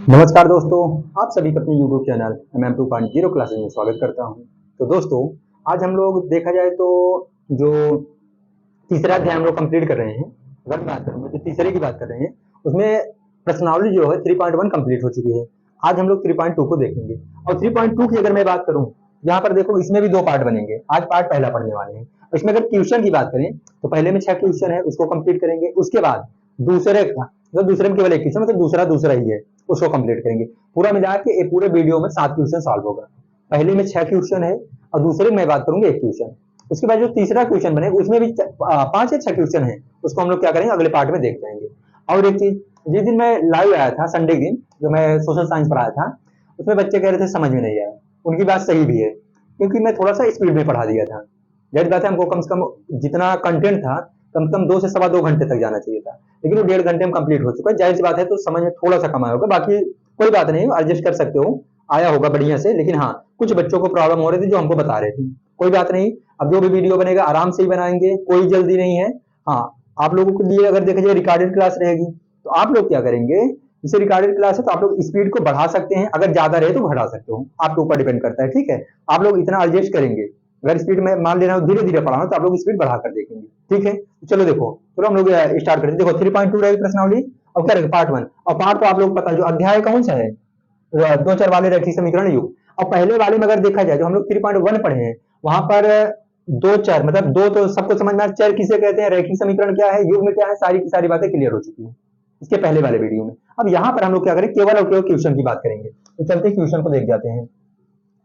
नमस्कार दोस्तों, आप सभी का अपने YouTube चैनल MM2.0 क्लासेस में स्वागत करता हूं। तो दोस्तों, आज हम लोग देखा जाए तो जो तीसरा अध्याय हम लोग कंप्लीट कर रहे हैं। अगर मैं बात करूँ तो तीसरे की बात कर रहे हैं, उसमें प्रश्नावली जो है 3.1 कंप्लीट हो चुकी है। आज हम लोग 3.2 को देखेंगे और 3.2 की अगर मैं बात करूँ, यहाँ पर देखो इसमें भी 2 पार्ट बनेंगे। आज पार्ट पहला पढ़ने वाले हैं। इसमें अगर क्वेश्चन की बात करें तो पहले में 6 क्वेश्चन है, उसको कंप्लीट करेंगे। उसके बाद दूसरे का तो दूसरे में केवल 1 क्वेश्चन, मतलब दूसरा ही है, उसको कंप्लीट करेंगे। पूरा मिला के पूरे वीडियो में 7 क्वेश्चन सॉल्व होगा। पहले में 6 क्वेश्चन है और दूसरे में मैं बात करूंगी 1 क्वेश्चन। उसके बाद जो तीसरा क्वेश्चन बनेगा उसमें भी 5 या 6 क्वेश्चन है, उसको हम लोग क्या करेंगे अगले पार्ट में देख जाएंगे। और एक चीज, जिस दिन मैं लाइव आया था संडे के दिन, जो मैं सोशल साइंस पढ़ाया था, उसमें बच्चे कह रहे थे समझ में नहीं आया। उनकी बात सही भी है, क्योंकि मैं थोड़ा सा स्पीड में पढ़ा दिया था। जाहिर बात है, हमको कम से कम जितना कंटेंट था कम से कम 2 से सवा 2 घंटे तक जाना चाहिए था, लेकिन वो 1.5 घंटे में कंप्लीट हो चुका है। जाहिर सी बात है, तो समझ में थोड़ा सा कम आया होगा। बाकी कोई बात नहीं, एडजस्ट कर सकते हो, आया होगा बढ़िया से। लेकिन हाँ, कुछ बच्चों को प्रॉब्लम हो रही थी जो हमको बता रहे थे। कोई बात नहीं, अब जो भी वीडियो बनेगा आराम से ही बनाएंगे, कोई जल्दी नहीं है। हाँ, आप लोगों के लिए अगर देखा जाए रिकॉर्डेड क्लास रहेगी, तो आप लोग क्या करेंगे, जैसे रिकॉर्डेड क्लास है तो आप लोग स्पीड को बढ़ा सकते हैं, अगर ज्यादा रहे तो घटा सकते हो, आपके ऊपर डिपेंड करता है। ठीक है, आप लोग इतना एडजस्ट करेंगे। अगर स्पीड में मान लेना धीरे धीरे पढ़ाना तो आप लोग स्पीड बढ़ाकर देखेंगे। ठीक है, तो चलो देखो, चलो हम लोग स्टार्ट करते हैं। देखो 3.2 रहेगी प्रश्नावली, और क्या रहेगा पार्ट 1। और पार्ट तो आप लोग पता है, जो अध्याय कौन सा है, दो चर वाले रैखिक समीकरण युग। और पहले वाले में अगर देखा जाए, जो हम लोग 3.1 पढ़े हैं, वहां पर दो चर, मतलब दो तो सबको समझ में आ, चर किसे कहते हैं, रैखिक समीकरण क्या है, युग में क्या है, सारी की सारी बातें क्लियर हो चुकी है इसके पहले वाले वीडियो में। अब यहाँ पर हम लोग क्या करें, केवल और केवल क्वेश्चन की बात करेंगे। तो चलते क्वेश्चन को देख जाते हैं।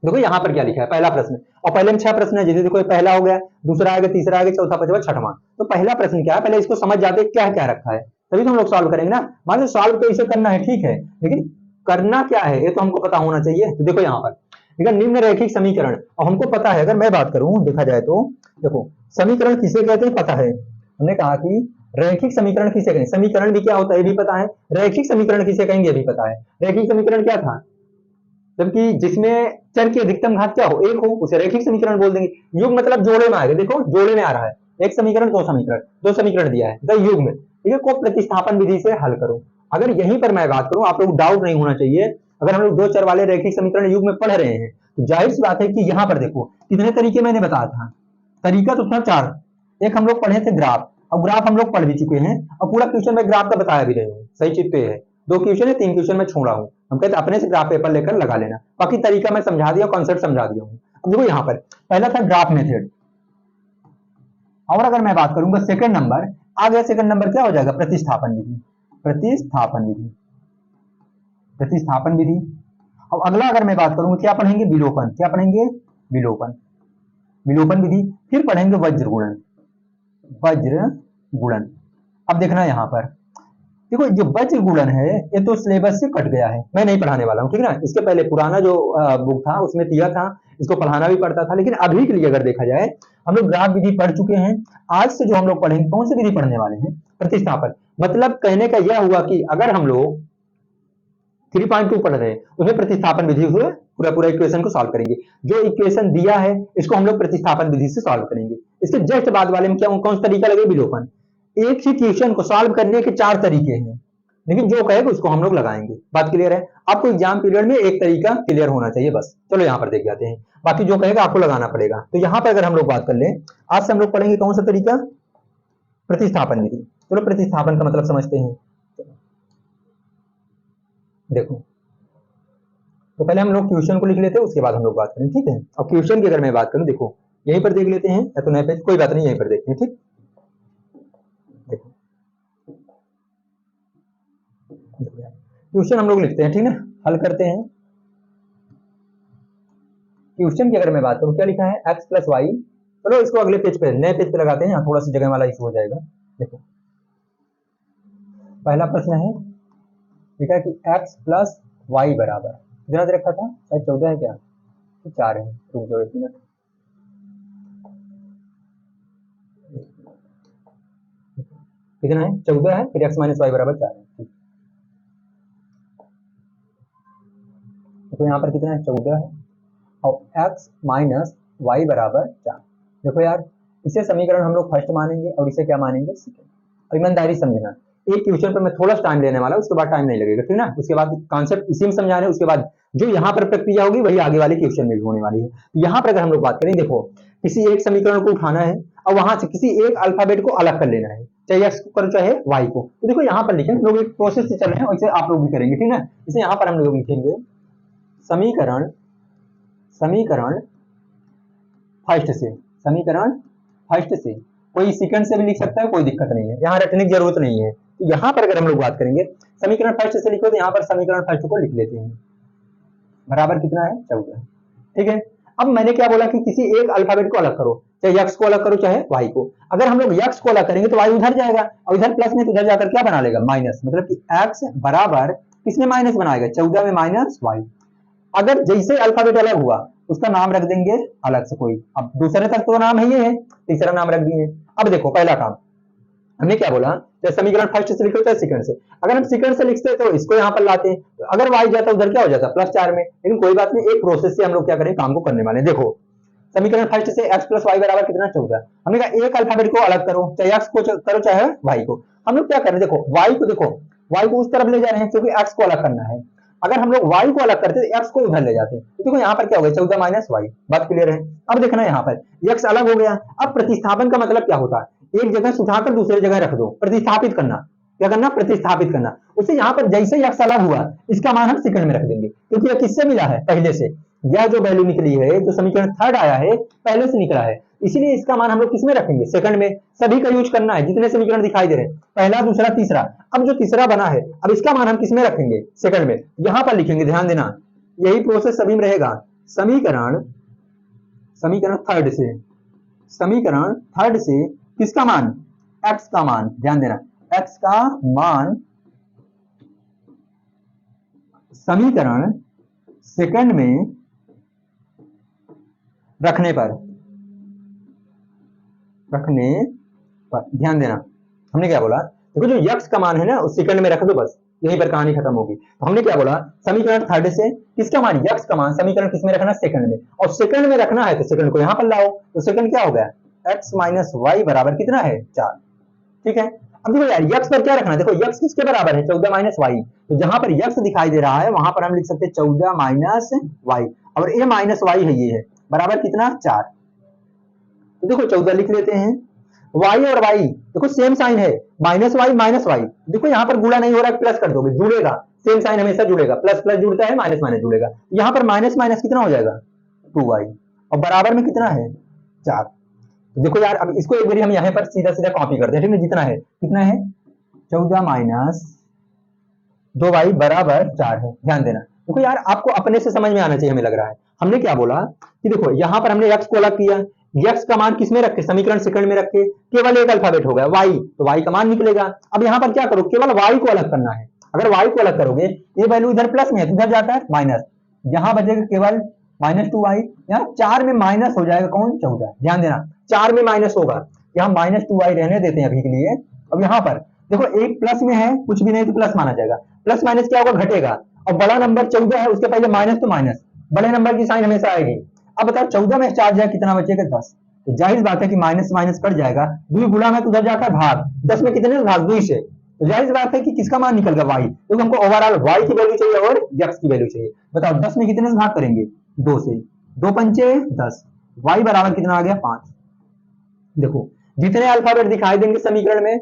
देखो यहाँ पर क्या लिखा है, पहला प्रश्न, और पहले में 6 प्रश्न है। जैसे देखो पहला हो गया, दूसरा आएगा, तीसरा आएगा, चौथा, पांचवा, छठवां। तो पहला प्रश्न क्या है, पहले इसको समझ जाते क्या क्या रखा है, तभी तो हम लोग सॉल्व करेंगे ना। मान लो सॉल्व तो इसे करना है, ठीक है, लेकिन करना क्या है ये तो हमको पता होना चाहिए। तो देखो यहाँ पर देखा, निम्न रैखिक समीकरण, और हमको पता है, अगर मैं बात करूं देखा जाए तो देखो, समीकरण किसे कहते हैं पता है। हमने कहा कि रैखिक समीकरण किसे कहेंगे, समीकरण भी क्या होता है ये भी पता है, रैखिक समीकरण किसे कहेंगे ये भी पता है। रैखिक समीकरण क्या था, जबकि जिसमें चर की अधिकतम घात क्या हो, एक हो, उसे रैखिक समीकरण बोल देंगे। युग मतलब जोड़े में आएगा, देखो जोड़े में आ रहा है, एक समीकरण दो समीकरण दिया है, तो युग में, ठीक है, को प्रतिस्थापन विधि से हल करो। अगर यहीं पर मैं बात करूं, आप लोग डाउट नहीं होना चाहिए, अगर हम लोग दो चर वाले रैखिक समीकरण युग में पढ़ रहे हैं, तो जाहिर सी बात है कि यहाँ पर देखो कितने तरीके मैंने बताया था, तरीका तो था 4। एक हम लोग पढ़े थे ग्राफ, और ग्राफ हम लोग पढ़ भी चुके हैं, और पूरा क्वेश्चन में ग्राफ का बताया भी रहे हूँ, सही चीज पे है। 2 क्वेश्चन है, 3 क्वेश्चन में छोड़ा हूँ। हम कहते अपने से ग्राफ पेपर लेकर लगा लेना, बाकी तरीका मैं समझा दिया, कॉन्सेप्ट समझा दिया हूँ। अब देखो यहाँ पर पहला था ग्राफ मेथड, और अगर मैं बात करूंगा सेकंड नंबर आ गया, सेकंड नंबर क्या हो जाएगा, प्रतिस्थापन विधि। प्रतिस्थापन विधि, प्रतिस्थापन विधि। अब अगला अगर मैं बात करूंगा, क्या पढ़ेंगे, विलोपन। क्या पढ़ेंगे, विलोपन, विलोपन विधि। फिर पढ़ेंगे वज्र गुणन, वज्र गुणन। अब देखना यहाँ पर देखो, जो वज्र गुणन है ये तो सिलेबस से कट गया है, मैं नहीं पढ़ाने वाला हूँ, ठीक है ना। इसके पहले पुराना जो बुक था उसमें दिया था, इसको पढ़ाना भी पड़ता था। लेकिन अभी के लिए अगर देखा जाए, हम लोग ग्राफ विधि पढ़ चुके हैं। आज से जो हम लोग पढ़ेंगे, कौन सी विधि पढ़ने वाले हैं, प्रतिस्थापन। मतलब कहने का यह हुआ कि अगर हम लोग 3.2 पढ़ रहे हैं, उसमें प्रतिस्थापन विधि से पूरा पूरा इक्वेशन को सॉल्व करेंगे। जो इक्वेशन दिया है इसको हम लोग प्रतिस्थापन विधि से सॉल्व करेंगे। इसके जस्ट बाद वाले में क्या, कौन सा तरीका लगेगा, विलोपन। एक ही क्वेश्चन को सॉल्व करने के 4 तरीके हैं, लेकिन जो कहेगा उसको हम लोग लगाएंगे। बात क्लियर है, आपको एग्जाम पीरियड में एक तरीका क्लियर होना चाहिए बस। चलो यहाँ पर देख जाते हैं, बाकी जो कहेगा आपको लगाना पड़ेगा। तो यहाँ पर अगर हम लोग बात कर लें, आज से हम लोग पढ़ेंगे कौन सा तरीका, प्रतिस्थापन विधि। चलो प्रतिस्थापन का मतलब समझते हैं। देखो, तो पहले हम लोग क्वेश्चन को लिख लेते हैं, उसके बाद हम लोग बात करें, ठीक है। अब क्वेश्चन की अगर मैं बात करूं, देखो यहीं पर देख लेते हैं, या तो नए पेज, कोई बात नहीं, यहीं पर देखते हैं, ठीक। देखो क्वेश्चन हम लोग लिखते हैं, ठीक ना, हल करते हैं। क्वेश्चन की अगर मैं बात करूं, क्या लिखा है, x प्लस वाई। चलो इसको अगले पेज पे, नए पेज पे लगाते हैं, थोड़ा सा जगह वाला इशू हो जाएगा। देखो पहला प्रश्न है, लिखा है कि x प्लस वाई बराबर, कितना दे रखा था, शायद 14 है क्या, तो 4 है। रुक जाओ 1 मिनट, कितना है, 14 है, फिर x माइनस वाई बराबर 4 है। तो यहाँ पर कितना है, 14 है, और x माइनस वाई बराबर 4। देखो यार, इसे समीकरण हम लोग फर्स्ट मानेंगे और इसे क्या मानेंगे, सेकंड। और ईमानदारी समझना, एक क्वेश्चन पर मैं थोड़ा सा टाइम लेने वाला हूं, उसके बाद टाइम नहीं लगेगा, ठीक है ना। उसके बाद कॉन्सेप्ट इसी में समझा रहे हैं, उसके बाद जो यहाँ पर प्रक्रिया होगी वही आगे वाले क्वेश्चन में भी होने वाली है। यहाँ पर अगर हम लोग बात करें, देखो किसी एक समीकरण को उठाना है और वहां से किसी एक अल्फाबेट को अलग कर लेना है, चाहे एक्स को करो चाहे वाई को। तो देखो यहाँ पर लिखें, हम लोग एक प्रोसेस से चल रहे हैं, वैसे आप लोग भी करेंगे, ठीक है। इसे यहाँ पर हम लोग लिखेंगे समीकरण समीकरण फर्स्ट से, कोई सेकंड से भी लिख सकता है, कोई दिक्कत नहीं है, यहाँ रटने की जरूरत नहीं है। तो यहाँ पर अगर हम लोग बात करेंगे समीकरण फर्स्ट से लिखो, तो यहाँ पर समीकरण फर्स्ट को लिख लेते हैं, बराबर कितना है 14, ठीक है। अब मैंने क्या बोला कि किसी एक अल्फाबेट को अलग करो, चाहे एक्स को अलग करो चाहे वाई को। अगर हम लोग एक्स को अलग करेंगे तो वाई उधर जाएगा, और इधर प्लस में तो उधर जाकर क्या बना लेगा माइनस, मतलब कि एक्स बराबर किसमें माइनस बनाएगा 14 में माइनस वाई। अगर जैसे अल्फाबेट अलग हुआ उसका नाम रख देंगे अलग से कोई, अब दूसरे तक तो नाम है ये है, तीसरा नाम रख दिए। अब देखो पहला काम हमने क्या बोला, चाहे समीकरण फर्स्ट से लिखो चाहे सेकंड से। अगर हम सेकंड से लिखते तो इसको यहाँ पर लाते, अगर वाई जाता उधर क्या हो जाता +4 में, लेकिन कोई बात नहीं, एक प्रोसेस से हम लोग क्या करें काम को करने वाले। देखो समीकरण फर्स्ट से x + y बराबर कितना 14, हमने कहा एक अल्फाबेट को अलग करो, चाहे x को करो चाहे y को। हम लोग क्या कर रहे हैं, देखो y को उस तरफ ले जा रहे हैं क्योंकि x को अलग करना है। अगर हम लोग y को अलग करते तो x को उधर ले जाते, तो देखो यहाँ पर क्या हो गया 14 माइनस y, बात क्लियर है। अब देखना यहाँ पर x अलग हो गया। अब प्रतिस्थापन का मतलब क्या होता है, एक जगह से उठाकर दूसरी जगह रख दो, प्रतिस्थापित करना, क्या करना प्रतिस्थापित करना। उसे यहाँ पर जैसे ही x अलग हुआ इसका मान हम सेकंड में रख देंगे, क्योंकि यह किससे मिला है पहले से, यह जो वैल्यू निकली है, जो समीकरण थर्ड आया है पहले से निकला है, इसलिए इसका मान हम लोग किसमें रखेंगे सेकंड में। सभी का यूज करना है, जितने समीकरण दिखाई दे रहे हैं, पहला दूसरा तीसरा। अब जो तीसरा बना है, अब इसका मान हम किसमें रखेंगे सेकंड में, यहां पर लिखेंगे, ध्यान देना यही प्रोसेस सभी में रहेगा। समीकरण थर्ड से किसका मान, एक्स का मान, ध्यान देना एक्स का मान समीकरण सेकंड में रखने पर ध्यान देना। हमने क्या बोला, देखो जो यक्स का मान है ना उस सेकंड में रख दो, बस यहीं पर कहानी खत्म होगी। तो हमने क्या बोला, समीकरण थर्ड से किसका मान, यक्स का मान, समीकरण किसमें रखना सेकंड में, और सेकंड में रखना है तो सेकंड को यहां पर लाओ, तो सेकंड क्या हो गया x - y बराबर कितना है 4, ठीक है। अब देखो यार यक्स पर क्या रखना है, देखो यक्स किसके बराबर है 14 माइनस वाई, तो जहां पर यक्स दिखाई दे रहा है वहां पर हम लिख सकते हैं 14 माइनस वाई, और ये माइनस वाई है, ये है बराबर कितना 4। तो देखो 14 लिख लेते हैं, y और y देखो सेम साइन है, -y, देखो यहाँ पर गुणा नहीं हो रहा, प्लस कर दोगे जुड़ेगा, सेम साइन हमेशा जुड़ेगा, प्लस प्लस जुड़ता है माइनस माइनस जुड़ेगा। यहाँ पर माइनस माइनस कितना हो जाएगा 2y, और बराबर में कितना है 4। तो देखो यार अब इसको एक बार हम यहाँ पर सीधा सीधा कॉपी करते हैं, ठीक है, जितना है कितना है 14 माइनस 2y बराबर 4 है। ध्यान देना, देखो यार आपको अपने से समझ में आना चाहिए, हमें लग रहा है। हमने क्या बोला कि देखो यहाँ पर हमने x को अलग किया, x का मान किसमें रखे, समीकरण सेकंड में रखे, केवल एक अल्फाबेट हो गया y, तो y का मान निकलेगा। अब यहाँ पर क्या करो, केवल y को अलग करना है। अगर y को अलग करोगे, ये वैल्यू इधर प्लस में है, इधर जाता है माइनस, यहाँ बचेगा केवल -2y, यहाँ 4 में माइनस हो जाएगा कौन 14, ध्यान देना 4 में माइनस होगा, यहाँ -2y रहने देते हैं अभी के लिए। अब यहाँ पर देखो एक प्लस में है, कुछ भी नहीं तो प्लस माना जाएगा, प्लस माइनस क्या होगा घटेगा, और बड़ा नंबर 14 है उसके पहले माइनस तो माइनस, बड़े नंबर की साइन हमेशा आएगी। अब बताओ 14 में 4 जाए कितना बचेगा 10, तो जाहिर बात है कि माइनस माइनस कट जाएगा, 2 गुणा में तो उधर जाकर भाग, 10 में कितने भाग 2 से, तो जाहिर बात है कि किसका मान निकल गया y, क्योंकि हमको ओवरऑल y की वैल्यू चाहिए और x की वैल्यू चाहिए। बताओ 10 में कितने से भाग करेंगे 2 से, 2 पंचे 10, y बराबर कितना आ गया 5। देखो जितने अल्फाबेट दिखाई देंगे समीकरण में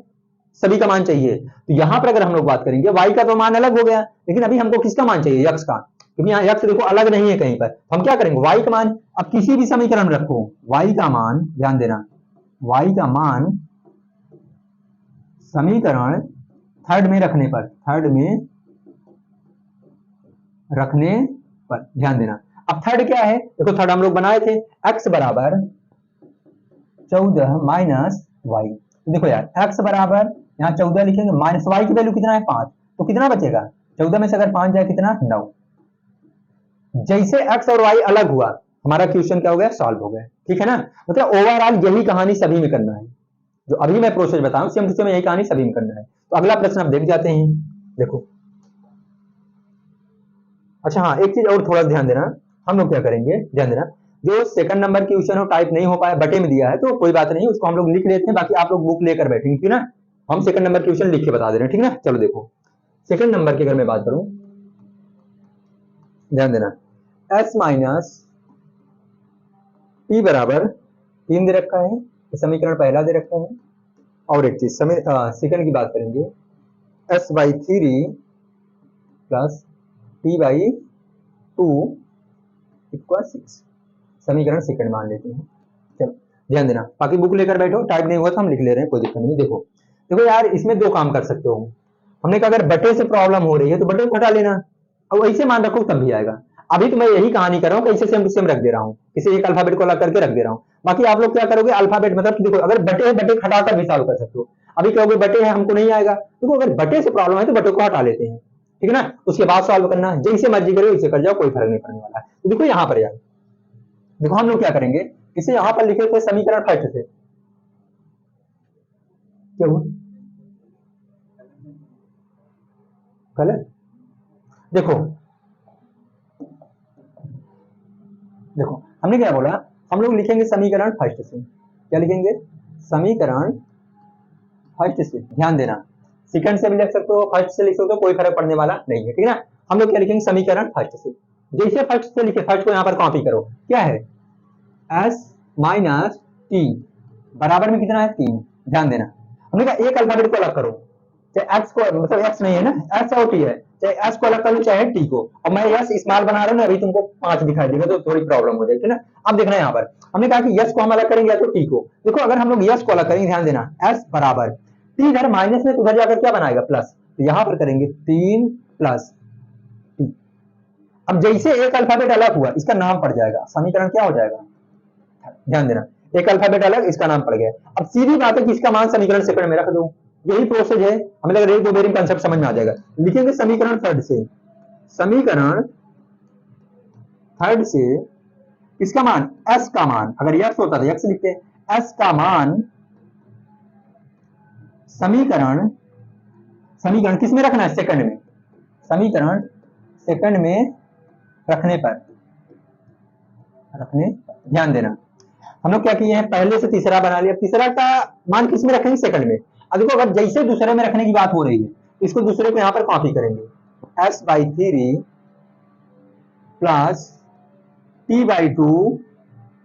सभी का मान चाहिए, तो यहां पर अगर हम लोग बात करेंगे y का तो मान अलग हो गया, लेकिन अभी हमको किसका मान चाहिए x का, क्योंकि यहाँ x देखो अलग नहीं है कहीं पर। हम क्या करेंगे y का मान, अब किसी भी समीकरण में रखो y का मान, ध्यान देना y का मान समीकरण थर्ड में रखने पर ध्यान देना। अब थर्ड क्या है, देखो थर्ड हम लोग बनाए थे x बराबर 14 माइनस y, देखो यार x बराबर यहाँ 14 लिखेंगे, माइनस y की वैल्यू कितना है 5, तो कितना बचेगा 14 में से अगर 5 जाए कितना 9। जैसे x और y अलग हुआ हमारा क्वेश्चन क्या हो गया सॉल्व हो गया, ठीक है ना। मतलब ओवरऑल यही कहानी सभी में करना है, जो अभी मैं प्रोसेस बताऊं सेम टू सेम यही कहानी सभी में करना है। तो अगला प्रश्न अब देख जाते हैं, देखो अच्छा हाँ एक चीज और थोड़ा ध्यान देना, हम लोग क्या करेंगे ध्यान देना, जो सेकंड नंबर की क्वेश्चन हो टाइप नहीं हो पाया बटे में दिया है तो कोई बात नहीं, उसको हम लोग लिख लेते हैं, बाकी आप लोग बुक लेकर बैठेंगे, क्यों ना, हम सेकंड नंबर क्वेश्चन लिख के बता दे रहे हैं, ठीक ना। चलो देखो सेकंड नंबर की अगर मैं बात करूं, ध्यान देना, s माइनस टी बराबर 3 दे रखा है, समीकरण पहला दे रखा है। और एक चीज सेकंड की बात करेंगे, s/3 प्लस t/2 इक्वल 6, समीकरण सेकंड मान लेते हैं। चलो ध्यान देना, बाकी बुक लेकर बैठो, टाइप नहीं हुआ तो हम लिख ले रहे हैं, कोई दिक्कत नहीं। देखो देखो यार, इसमें दो काम कर सकते हो। हमने कहा अगर बटे से प्रॉब्लम हो रही है तो बटे को हटा लेना, और ऐसे मान रखो तब भी आएगा। अभी तो मैं यही कहानी कर रहा हूँ कि ऐसे सेम टू सेम रख दे रहा हूँ, किसी एक अल्फाबेट को अलग करके रख दे रहा हूँ। बाकी आप लोग क्या करोगे, अल्फाबेट मतलब देखो, अगर बटे है बटे हटाकर भी सॉल्व कर सकते हो। अभी कहोगे बटे है हमको नहीं आएगा, देखो अगर बटे से प्रॉब्लम है तो बटे को हटा लेते हैं, ठीक है ना। उसके बाद सॉल्व करना, जैसे मर्जी करो वैसे कर जाओ, कोई फर्क नहीं पड़ने वाला है। तो देखो यहाँ पर यार, देखो हम लोग क्या करेंगे, इसे यहाँ पर लिखे थे समीकरण फर्स्ट से, क्या हुआ गलत। देखो देखो हमने क्या बोला, हम लोग लिखेंगे समीकरण फर्स्ट से। क्या लिखेंगे, समीकरण फर्स्ट से। ध्यान देना, सेकंड से भी लिख सकते हो, फर्स्ट से लिख सकते हो, कोई फर्क पड़ने वाला नहीं है, ठीक है ना। हम लोग क्या लिखेंगे, समीकरण फर्स्ट से। जैसे फर्स्ट से लिखे, फर्स्ट को यहाँ पर कॉपी करो, क्या है, s माइनस टी बराबर में कितना है 3। ध्यान देना, हमने कहा एक अल्फाबेट को अलग करो, चाहे x को, मतलब x नहीं है ना, s और t है, चाहे s को अलग कर लो चाहे t को। और मैं s स्मॉल बना रहा हूँ ना, अभी तुमको 5 दिखाई देगा तो थोड़ी प्रॉब्लम हो जाएगी ना। अब देखना यहाँ पर, हमने कहा कि s को हम अलग करेंगे या तो t को। देखो अगर हम लोग s को अलग करेंगे, ध्यान देना, s बराबर t इधर माइनस में, उधर जाकर क्या बनाएगा, प्लस। तो यहाँ पर करेंगे 3 प्लस t। अब जैसे एक अल्फाबेट अलग हुआ, इसका नाम पड़ जाएगा, समीकरण क्या हो जाएगा, ध्यान देना, एक अल्फाबेट अलग, इसका नाम पड़ गया। अब सीधी बात है कि इसका मान समीकरण सेकंड में रख दो, यही प्रोसेस है। हमें लग रहा है 2 कंसेप्ट समझ में आ जाएगा। लिखेंगे समीकरण थर्ड से, समीकरण थर्ड से इसका मान, s का मान, अगर x होता तो x लिखते, s का मान समीकरण, समीकरण किस में रखना है, सेकंड में, समीकरण सेकंड में रखने पर, ध्यान देना, हम लोग क्या किए हैं, पहले से तीसरा बना लिया, तीसरा का मान किस में रखेंगे, सेकंड में। अब देखो अगर जैसे दूसरे में रखने की बात हो रही है, इसको दूसरे को यहाँ पर कॉपी करेंगे, s/3 प्लस t/2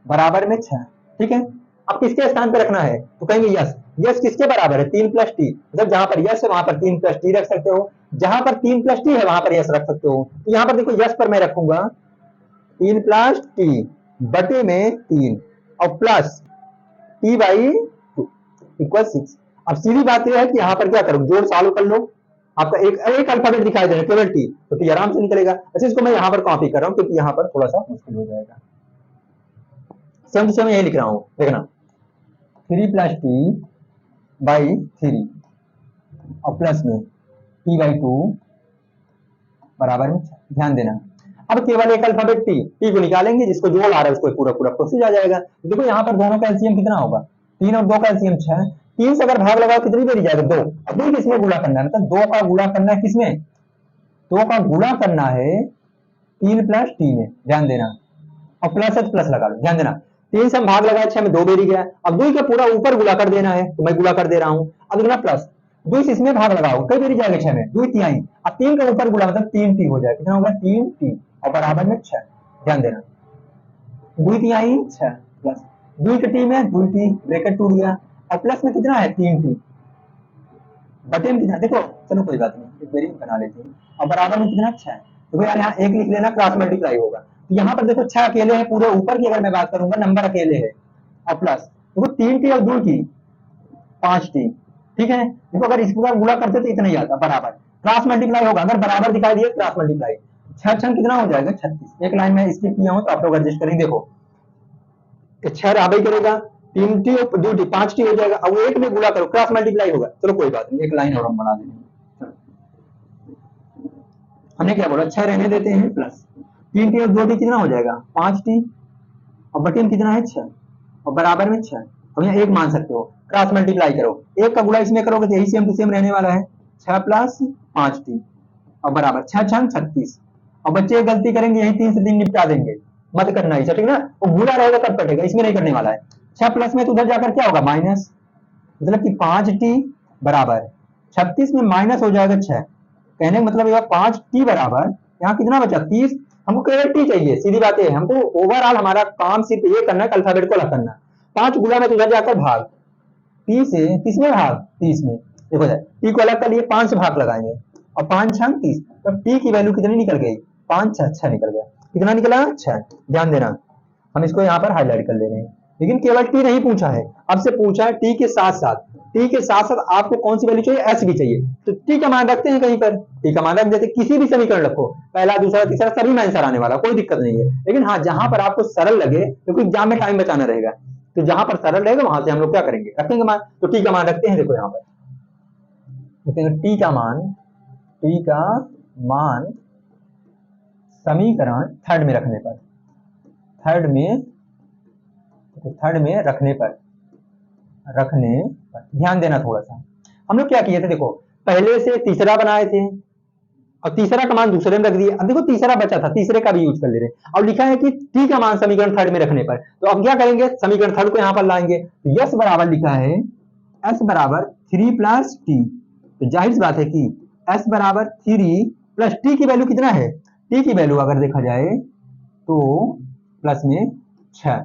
बराबर में 6, ठीक है। अब किसके स्थान पर रखना है, तो कहेंगे यस। यस किसके बराबर है, 3 प्लस टी, मतलब जहां पर यस है वहां पर 3 प्लस टी रख सकते हो, जहां पर 3 प्लस टी है वहां पर यस रख सकते हो। तो यहाँ पर देखो यस पर मैं रखूंगा 3 प्लस टी बटे में 3 और प्लस t/2 इक्वल 6। अब सीधी बात यह है कि यहाँ पर क्या करो, जोड़ सॉल्व कर लो, आपका एक अल्फाबेट दिखाई दे रहा है केवल टी, तो टी आराम से निकलेगा। अच्छा इसको मैं यहाँ पर कॉपी कर रहा हूँ क्योंकि यहाँ पर थोड़ा सा मुश्किल हो जाएगा, सेम टू सेम यही लिख रहा हूँ, देखना 3 प्लस t/3 और प्लस में t/2 बराबर में 6। ध्यान देना, अब केवल एक अल्फाबेट टी को निकालेंगे, जिसको जोड़ आ रहा है उसको पूरा पूरा प्रोसेस आ जाएगा। देखो यहाँ पर दोनों का एलसीएम कितना होगा, 3 और 2 का एलसीएम 6, 3 से अगर भाग लगाओ कितनी देरी जाएगा, 2। अब 2 किसमें गुणा करना है, मतलब 2 का गुणा करना है किसमें, 2 का गुणा करना है 3 प्लस टी में, ध्यान देना, और प्लस है तो प्लस लगा लो। ध्यान देना, 3 से हम भाग लगाए 6 में 2 बेरी गया, अब 2 का पूरा ऊपर गुणा कर देना है, तो मैं गुणा कर दे रहा हूँ। अब देखना प्लस 2 इसमें भाग लगाओ, कई बेरी जाएगा 6 में, 2 तिहाई, अब 3 का ऊपर गुणा मतलब 3 टी हो जाएगा, कितना होगा 3 टी और बराबर में 6। ध्यान देना, 2 तिहाई 6 प्लस 2 के टी में 2 टी, ब्रैकेट टूट गया, और प्लस में कितना है 3 टी बटे में कितना, देखो चलो कोई बात नहीं, एक बारी बना लेते हैं, और बराबर में कितना 6। तो यार यहाँ एक लिख लेना, क्रॉस मल्टीप्लाई होगा। तो यहाँ पर देखो 6 अकेले है, पूरे ऊपर की अगर मैं बात करूंगा नंबर अकेले है, और प्लस देखो 3 टी और 2 टी 5 टी, ठीक है। देखो अगर इसको गुणा करते तो इतना ही आता, बराबर क्रॉस मल्टीप्लाई होगा, अगर बराबर दिखाई दिए क्रॉस मल्टीप्लाई, 6 6 कितना हो जाएगा 36। एक लाइन में स्किप किया हूं तो आप लोग एडजस्ट करेंगे, देखो 6 राबई करेगा, 3 टी और 2 टी 5 टी हो जाएगा, अब 1 में गुणा करो क्रॉस मल्टीप्लाई होगा। चलो कोई बात नहीं, एक लाइन और हम बना देंगे, हमने क्या बोला 6 रहने देते हैं, प्लस 3 टी और 2 टी कितना हो जाएगा 5 टी और बटे में कितना है 6 और बराबर में 6। अब यहाँ 1 मान सकते हो, क्रॉस मल्टीप्लाई करो, 1 का गुणा इसमें करोगे तो यही सेम टू सेम रहने वाला है, 6 प्लस 5 टी और बराबर 6 6 36। और बच्चे गलती करेंगे, यही 3 से 3 निपटा देंगे, मत करना ऐसा, ठीक ना, वो गुणा रहेगा तब कटेगा, इसमें नहीं करने वाला है। 6 प्लस में तो उधर जाकर क्या होगा माइनस, मतलब कि 5 टी बराबर 36 में माइनस हो जाएगा 6। कहने का मतलब 5t बराबर यहाँ कितना बचा 30। हमको केवल t चाहिए, सीधी बात है। हमको ओवरऑल हमारा काम सिर्फ ये करना है कि अल्फाबेट को अलग करना। 5 गुना में तो उधर जाकर भाग, t से किसमें भाग 30 में। देखो t को अलग कर लिए, 5 से भाग लगाएंगे और 5 6 30, तो t की वैल्यू कितनी निकल गई 5 6 निकल गया। कितना निकला 6। ध्यान देना, हम इसको यहाँ पर हाईलाइट कर ले रहे हैं। लेकिन केवल टी नहीं पूछा है, अब से पूछा है टी के साथ साथ आपको कौन सी वैल्यू चाहिए, एस भी चाहिए। तो टी का मान रखते हैं कहीं पर, टी का मान रख देते, किसी भी समीकरण रखो, पहला दूसरा तीसरा सभी में आंसर आने वाला, कोई दिक्कत नहीं है। लेकिन हाँ, जहां पर आपको सरल लगे, क्योंकि एग्जाम में टाइम बचाना रहेगा, तो जहां पर सरल रहेगा वहां से हम लोग क्या करेंगे, रखेंगे मान। तो टी का मान रखते हैं, देखो यहाँ पर टी का मान समीकरण थर्ड में रखने पर, थर्ड में रखने पर ध्यान देना थोड़ा सा। हम लोग क्या किए थे, देखो पहले से तीसरा बनाए थे और तीसरा का मान दूसरे में रख दिए। अब देखो तीसरा बचा था, तीसरे का भी यूज कर ले रहे हैं। अब लिखा है कि टी का मान समीकरण थर्ड में रखने पर, तो अब क्या करेंगे, समीकरण थर्ड को यहाँ पर लाएंगे। यस बराबर लिखा है एस बराबर 3 प्लस टी, तो जाहिर सी बात है कि एस बराबर 3 प्लस टी की वैल्यू कितना है, टी की वैल्यू अगर देखा जाए तो प्लस में 6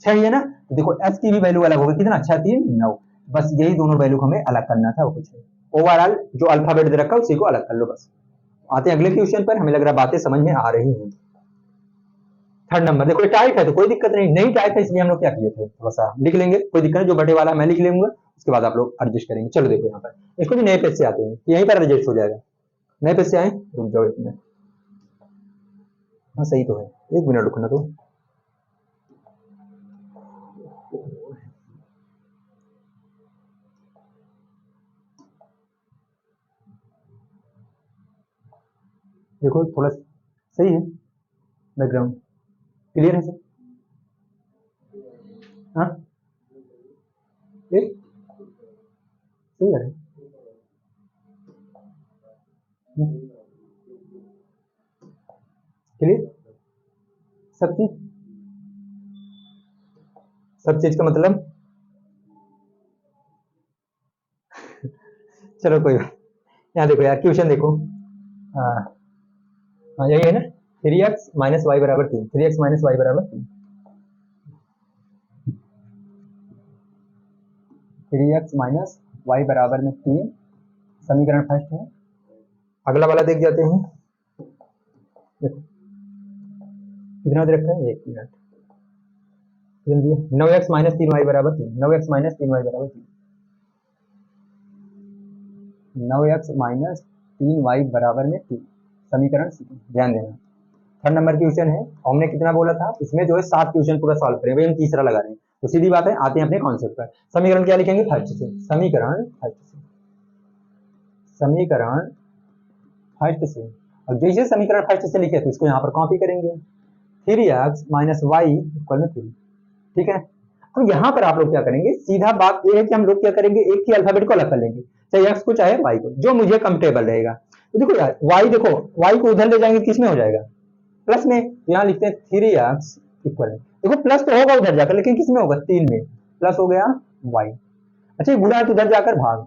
ही है ना। तो देखो एस की भी वैल्यू अलग होगी, कितना 6 3 9। बस यही दोनों वैल्यू को हमें अलग करना था, वो कुछ है। ओवरऑल जो अल्फाबेट दे रखा है उसी को अलग कर लो बस। आते हैं अगले क्वेश्चन पर, हमें लग रहा है बातें समझ में आ रही हैं। थर्ड नंबर देखो टाइप है तो कोई दिक्कत नहीं टाइप है, इसलिए हम लोग क्या किए थे, थोड़ा सा लिख लेंगे, कोई दिक्कत नहीं। जो बटे वाला मैं लिख लूंगा, उसके बाद आप लोग एडजस्ट करेंगे। चलो देखो यहाँ पर इसको भी नए पेज से आते हैं, यहीं पर एडजस्ट हो जाएगा। नए पेज से आए, रुक जाओ एक मिनट। हाँ सही तो है, एक मिनट रुकना तो। देखो थोड़ा सही है, बैकग्राउंड क्लियर है सर। हाँ एक सही है, क्लियर सब चीज का मतलब चलो कोई बात। यहाँ देखो यार क्वेश्चन देखो, हाँ यही है ना, 3x माइनस वाई बराबर 3, 3x माइनस वाई बराबर 3, 3x माइनस वाई बराबर में 3 समीकरण फर्स्ट है। अगला वाला देख जाते हैं, देखो कितना दे रखा है, एक मिनट जल्दी। 9x माइनस 3y बराबर 3, 9x माइनस 3y बराबर 3, 9x माइनस 3y बराबर में 3 समीकरण सीखो। ध्यान देना थर्ड नंबर क्वेश्चन है, हमने कितना बोला था, इसमें जो है 7 क्वेश्चन पूरा सॉल्व करें, वही हम तीसरा लगा रहे हैं। तो सीधी बात है, आते हैं अपने कॉन्सेप्ट पर। समीकरण क्या लिखेंगे, फर्स्ट से, समीकरण फर्स्ट से। और जैसे समीकरण फर्स्ट से लिखे तो इसको यहाँ पर कॉपी करेंगे, 3x माइनस वाई इक्वल में 3, ठीक है। तो यहाँ पर आप लोग क्या करेंगे, सीधा बात ये है कि हम लोग क्या करेंगे, एक ही अल्फाबेट को अलग कर लेंगे, चाहे x को चाहे y को, जो मुझे कंफर्टेबल रहेगा। तो देखो यार y, देखो y को उधर ले जाएंगे, किस में हो जाएगा, प्लस में। तो यहाँ लिखते हैं 3x इक्वल, देखो प्लस तो होगा उधर जाकर, लेकिन किस में होगा, 3 में, प्लस हो गया y। अच्छा गुणा है तो उधर जाकर भाग,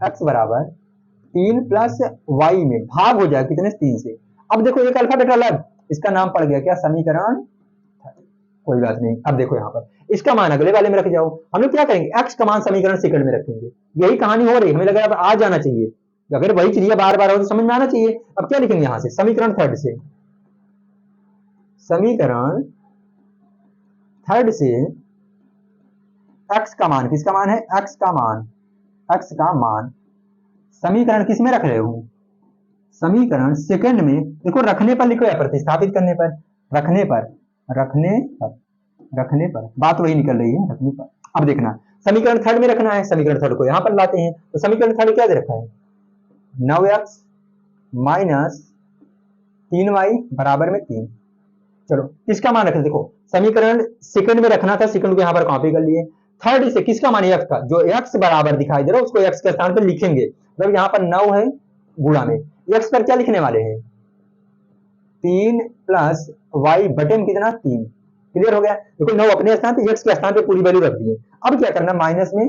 x बराबर 3 प्लस y में भाग हो जाएगा कितने, 3 से। अब देखो एक अल्फाबेट अलग, इसका नाम पड़ गया क्या, समीकरण। कोई बात नहीं, अब देखो यहाँ पर इसका मान अगले वाले में रख जाओ। हम लोग क्या करेंगे, x का मान समीकरण सेकंड में रखेंगे। यही कहानी हो रही है, हमें लग रहा है आ जाना चाहिए, अगर वही चीज बार बार हो तो समझ में आना चाहिए। अब क्या लिखेंगे यहाँ से, समीकरण थर्ड से, समीकरण थर्ड से x का मान, किसका मान है, x का मान समीकरण किस में रख रहे हो, समीकरण सेकंड में। देखो रखने पर लिखो या प्रतिस्थापित करने पर, रखने पर बात वही निकल रही है, रखने पर। अब देखना समीकरण थर्ड में रखना है, समीकरण थर्ड को यहाँ पर लाते हैं। तो समीकरण थर्ड क्या दे रखा है, 9x माइनस 3y बराबर में 3। चलो किसका मान रखें, देखो समीकरण सेकंड में रखना था, सेकंड को यहाँ पर कॉपी कर लिए। थर्ड से किसका मान, x का, जो x बराबर दिखाई दे रहा है उसको x के स्थान पर लिखेंगे। मतलब यहाँ पर 9 है गुणा में, x पर क्या लिखने वाले हैं, 3 प्लस y बटे में कितना 3। क्लियर हो गया, देखो 9 अपने स्थान पे, x के स्थान पे पूरी वैल्यू रख दी है। अब क्या करना, माइनस में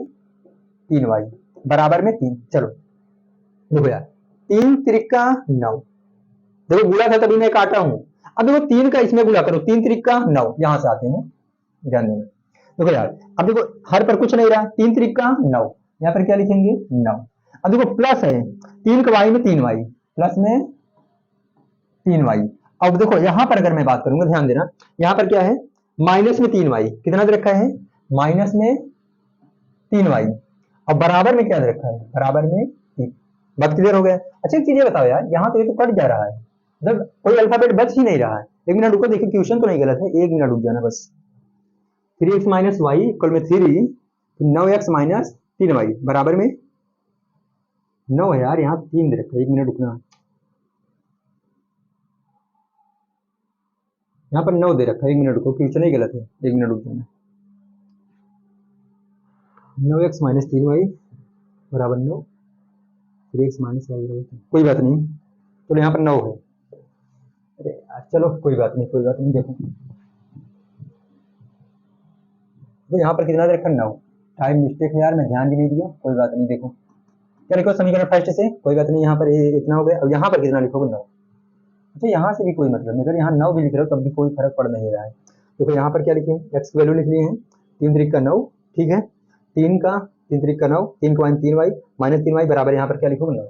3y, बराबर में 3। चलो देखो यार, 3 त्रिका 9, देखो गुणा था तभी मैं काटा हूं। अब देखो 3 का इसमें गुणा करो, 3 त्रिका 9, यहां से आते हैं, ध्यान देना। देखो यार, अब देखो हर पर कुछ नहीं रहा, 3 त्रिका 9, यहाँ पर क्या लिखेंगे 9। अब देखो प्लस है 3 का वाई में 3y, प्लस में 3y। अब देखो यहां पर अगर मैं बात करूंगा, ध्यान देना, यहां पर क्या है, माइनस में 3y, कितना दे रखा है, माइनस में 3y, अब बराबर में क्या दे रखा है, बराबर में 3। बात क्लियर हो गया। अच्छा एक चीज ये बताओ यार, यहाँ तो ये तो कट जा रहा है, मतलब कोई अल्फाबेट बच ही नहीं रहा है। एक मिनट रुको, देखिए क्वेश्चन तो नहीं गलत है, एक मिनट रुक जाना बस। 3x माइनस वाई इक्वल में 3, 9x माइनस 3y बराबर में 9 है यार, यहाँ 3 दे रखा है, एक मिनट रुकना, यहाँ पर 9 दे रखा है, एक मिनट रुको, क्वेश्चन नहीं गलत है, एक मिनट रुक जाना। 9x माइनस 3y बराबर 9, 3x माइनस वाई बराबर 3, कोई बात नहीं, तो यहाँ पर 9 है। अरे यार चलो कोई बात नहीं, कोई बात नहीं। देखो तो यहाँ पर कितना दे रखा, 9, टाइम मिस्टेक है यार, मैं ध्यान भी नहीं दिया, कोई बात नहीं। देखो क्या लिखो समीकरण फर्स्ट से, कोई बात नहीं, यहाँ पर इतना हो गया, और यहाँ पर कितना लिखोगे 9। अच्छा यहाँ से भी कोई मतलब नहीं, अगर यहाँ 9 भी लिख रहे हो तब भी कोई फर्क पड़ नहीं रहा है। देखो यहाँ पर क्या लिखे, एक्स की वैल्यू लिख लिए हैं, 3 त्रिक का 9, ठीक है, 3 त्रिक का 9, 3 का मान 3y माइनस 3y बराबर, यहाँ पर क्या लिखोगे 9,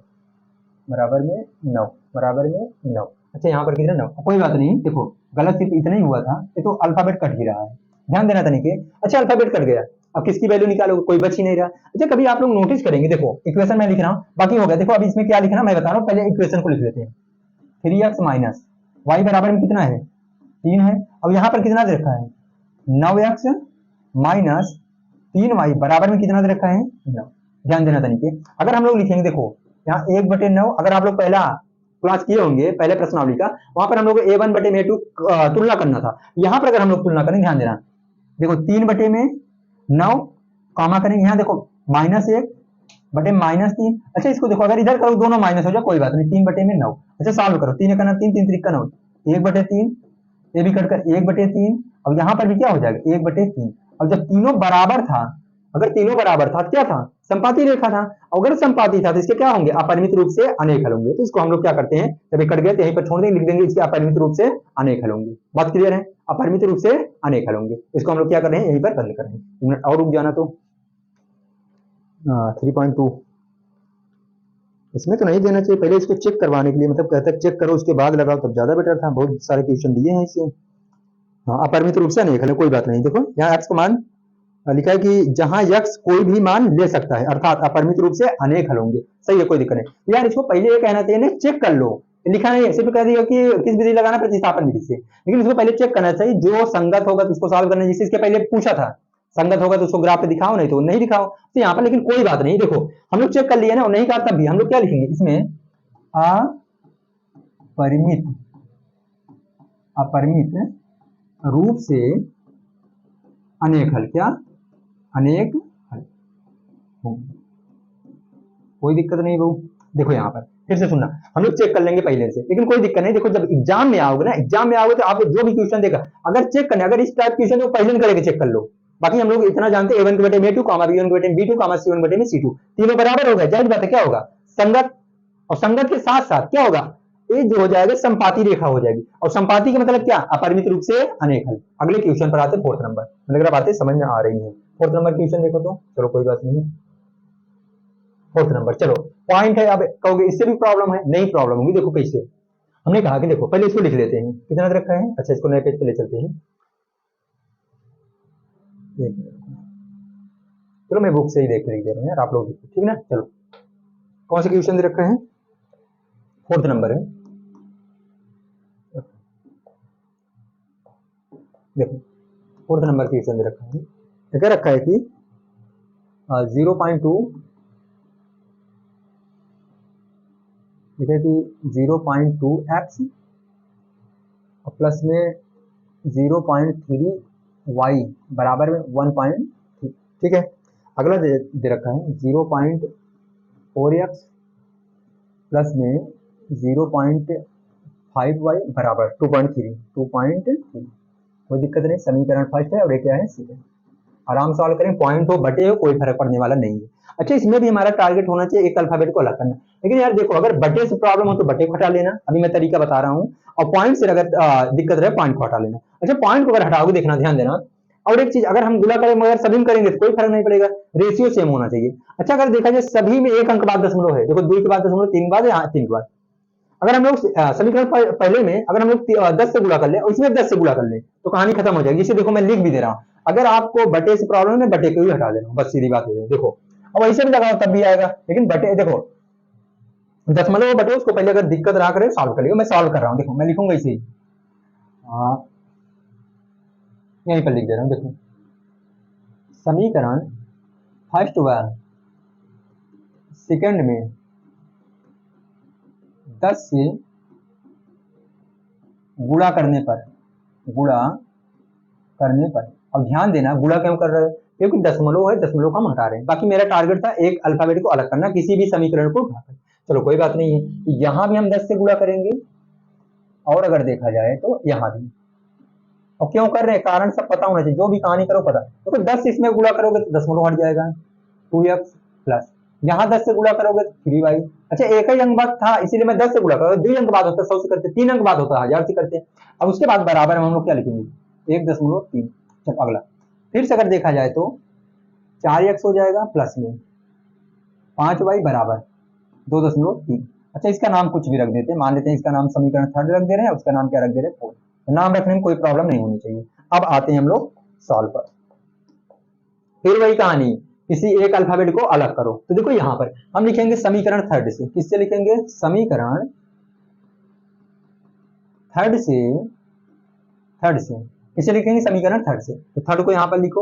बराबर में 9, बराबर में 9। अच्छा यहाँ पर कितना 9, कोई बात नहीं। देखो गलत सिर्फ इतना ही हुआ था, ये तो अल्फाबेट कट ही रहा है, ध्यान देना तनिके। अच्छा अल्फाबेट कट गया, अब किसकी वैल्यू निकालोगे, कोई बच ही नहीं रहा। अच्छा कभी आप लोग नोटिस करेंगे, देखो इक्वेशन मैं लिख रहा हूँ, बाकी हो गया। देखो अभी इसमें क्या लिखना मैं बता रहा हूँ, पहले इक्वेशन को लिख लेते हैं। 3x माइनस वाई बराबर में कितना है, 3 है। अब यहाँ पर कितना दे रखा है, 9x माइनस 3y बराबर में कितना दे रखा है, 9। ध्यान देना तनिके, अगर हम लोग लिखेंगे, देखो यहाँ 1/9, अगर आप लोग पहला क्लास किए होंगे, पहले प्रश्नावली का, वहां पर हम लोग a1/2 तुलना करना था। यहाँ पर अगर हम लोग तुलना करें, ध्यान देना, देखो 3/9 कामा करेंगे, यहाँ देखो -1/-3। अच्छा इसको देखो, अगर इधर करो दोनों माइनस हो जाए, कोई बात नहीं, 3/9। अच्छा सॉल्व करो, 3 का 3, 3 त्रिक का 9, 1/3, ये भी कट कर 1/3। अब यहाँ पर भी क्या हो जाएगा 1/3। अब जब तीनों बराबर था, अगर तीनों बराबर था क्या था, संपाती रेखा था। अगर संपाती था तो इसके क्या होंगे, अपरिमित रूप से अनेक हल होंगे। तो इसको हम लोग क्या करते हैं, जब ये कट गए तो यहीं पर छोड़ देंगे, लिख देंगे इसके अपरिमित रूप से अनेक हल होंगे। बात क्लियर है, अपरिमित रूप से अनेक हल होंगे, इसको हम लोग क्या कर रहे हैं, यहीं पर बंद कर रहे हैं। एक मिनट और रुक जाना, तो 3.2 इसमें तो नहीं देना चाहिए, पहले इसको चेक करवाने के लिए, मतलब कहता है चेक करो उसके बाद लगाओ तब ज्यादा बेटर था। बहुत सारे क्वेश्चन दिए हैं इससे। हाँ अपरिमित रूप से अनेक हल, कोई बात नहीं। देखो यहाँ x का मान लिखा है कि जहां x कोई भी मान ले सकता है, अर्थात अपरिमित रूप से अनेक हल होंगे। सही है, कोई दिक्कत नहीं यार। इसको पहले ये कहना चाहिए ना, चेक कर लो, लिखा नहीं है, सिर्फ कह दिया कि किस विधि लगाना, प्रतिस्थापन विधि से। लेकिन इसको पहले चेक करना चाहिए, जो संगत होगा तो उसको सॉल्व करना। जिससे इसके पहले पूछा था, संगत होगा तो उसको ग्राफ पे दिखाओ, नहीं तो नहीं दिखाओ। तो यहाँ पर लेकिन कोई बात नहीं, देखो हम लोग चेक कर लिए ना, नहीं कहा तब भी हम लोग क्या लिखेंगे इसमें, अपरिमित रूप से अनेक हल, क्या अनेक हल, कोई दिक्कत नहीं बहू। देखो यहाँ पर फिर से सुनना, हम लोग चेक कर लेंगे पहले से, लेकिन कोई दिक्कत नहीं। देखो जब एग्जाम में आओगे ना, एग्जाम में आओगे तो आपको जो भी क्वेश्चन देगा, अगर चेक करना, अगर इस टाइप क्वेश्चन तो पहले करके चेक कर लो। बाकी हम लोग इतना जानते हैं, a1/2, b1/b2, c1/c2 तीनों बराबर हो गए, जाहिर बात है क्या होगा, संगत। और संगत के साथ साथ क्या होगा, ये जो हो जाएगा संपाती रेखा हो जाएगी। और संपाती का मतलब क्या, अपरिमित रूप से अनेक हल। अगले क्वेश्चन पर आते, 4th नंबर, मतलब बातें समझ में आ रही है। 4th नंबर क्वेश्चन देखो तो, चलो कोई बात नहीं, 4th नंबर। चलो पॉइंट है, अब कहोगे इससे भी प्रॉब्लम है, नहीं प्रॉब्लम होगी। देखो कैसे, हमने कहा कि देखो पहले इसको लिख लेते हैं, कितना रखा है। अच्छा इसको नए पेज पे ले चलते हैं, चलो मैं बुक से ही देख दे रहा हूँ यार, आप लोग ठीक है ना। चलो कौन से क्वेश्चन दे रखा है, 4th नंबर है। देखो 4th नंबर क्वेश्चन दे रखा है, क्या रखा है कि 0.2 देखिए कि 0.2x और प्लस में 0.3y बराबर में 1.3, ठीक है। अगला दे रखा है 0.4x प्लस में 0.5y बराबर 2.3। कोई दिक्कत नहीं, समीकरण फर्स्ट है और ये क्या है, सी है। आराम से सॉल्व करें, पॉइंट हो बटे हो कोई फर्क पड़ने वाला नहीं है। अच्छा, इसमें भी हमारा टारगेट होना चाहिए एक अल्फाबेट को अलग करना। लेकिन यार देखो, अगर बटे से प्रॉब्लम हो तो बटे को हटा लेना, अभी मैं तरीका बता रहा हूँ, और पॉइंट से अगर दिक्कत रहे पॉइंट को हटा लेना। अच्छा, पॉइंट को अगर हटाओगे, देखना ध्यान देना, और एक चीज, अगर हम गुणा करें मगर सभी में करेंगे तो कोई फर्क नहीं पड़ेगा, रेशियो सेम होना चाहिए। अच्छा, अगर देखा जाए सभी में एक अंक बाद दशमलव है, देखो 2 के बाद दशमलव, 3 के बाद, यहाँ 3 के बाद, अगर हम लोग समीकरण पहले में अगर हम लोग 10 से गुणा कर ले और इसमें 10 से गुणा कर ले तो कहानी खत्म हो जाएगी। इसे देखो मैं लिख भी दे रहा हूँ, अगर आपको बटे से प्रॉब्लम है बटे को ही हटा देना, बस सीधी बात है। देखो अब ऐसे भी लगाओ तब भी आएगा, लेकिन बटे देखो दशमलव बटे उसको पहले अगर दिक्कत रहा करे सॉल्व कर लेगा। मैं सॉल्व कर रहा हूँ, देखो मैं लिखूंगा इसे यहीं पर लिख दे रहा हूँ। देखो समीकरण फर्स्ट व सेकंड में 10 से गुणा करने पर और ध्यान देना गुणा क्यों कर रहे हो, क्योंकि दशमलव है, दशमलव को हम हटा रहे हैं। बाकी मेरा टारगेट था एक अल्फाबेट को अलग करना किसी भी समीकरण को उठाकर। चलो कोई बात नहीं है, यहां भी हम 10 से गुणा करेंगे और अगर देखा जाए तो यहां भी। और क्यों कर रहे हैं, कारण सब पता होना चाहिए, जो भी कहानी करो पता। तो 10 इसमें गुणा करोगे तो दशमलव हट जाएगा, 2x प्लस यहाँ 10 से गुणा करोगे तो 3y। अच्छा, एक ही अंक बाद था इसीलिए मैं 10 से गुणा करोगे, 2 अंक बाद होता है 100 से करते, 3 अंक बाद होता है 1000 से करते। अब उसके बाद बराबर में हम लोग क्या लिखेंगे, 1.3। चलो अगला, फिर से अगर देखा जाए तो 4x हो जाएगा प्लस में 5y बराबर 2.3। अच्छा, इसका नाम कुछ भी रख देते हैं, मान लेते हैं इसका नाम समीकरण थर्ड रख दे रहे हैं, उसका नाम क्या रख दे रहे हैं, फोर्थ। नाम रखने में कोई प्रॉब्लम नहीं होनी चाहिए। अब आते हैं हम लोग सॉल्व पर, फिर वही कहानी, किसी एक अल्फाबेट को अलग करो। तो देखो यहां पर हम लिखेंगे समीकरण थर्ड से, किससे लिखेंगे, समीकरण थर्ड से इसे लिखेंगे समीकरण थर्ड से। तो थर्ड को यहां पर लिखो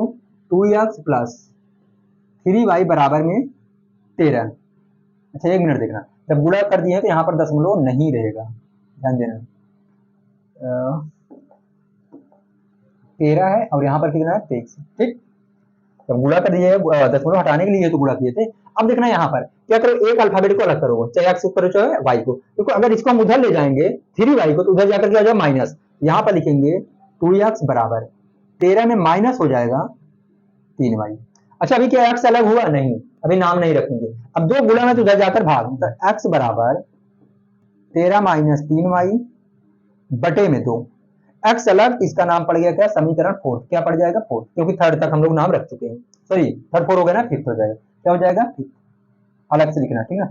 2x प्लस 3y बराबर में 13। अच्छा एक मिनट देखना, जब गुणा कर दिए तो यहाँ पर दशमलव नहीं रहेगा, ध्यान देना। 13 है और यहाँ पर कितना है 23, ठीक। तो गुणा कर दिए, दशमलव हटाने के लिए तो गुणा किए थे। अब देखना यहाँ पर क्या करो, एक अल्फाबेट को अलग करोगे, चाहे एक्स करो चाहे वाई को। देखो अगर इसको हम उधर ले जाएंगे 3y को, तो उधर जाकर क्या हो जाएगा माइनस, यहाँ पर लिखेंगे 2x बराबर 13 में माइनस हो जाएगा 3y। अच्छा अभी क्या x अलग हुआ, नहीं, अभी नाम नहीं रखेंगे। अब दो गुणा में तो उधर जाकर भाग, तो x बराबर 13 माइनस 3y बटे में 2, x अलग, इसका नाम पड़ गया क्या, समीकरण फोर्थ। क्या पड़ जाएगा, फोर्थ, क्योंकि थर्ड तक हम लोग नाम रख चुके हैं। सॉरी थर्ड फोर हो गया ना, फिफ्थ हो जाएगा, क्या हो जाएगा, फिफ्थ। अलग से लिखना, ठीक है,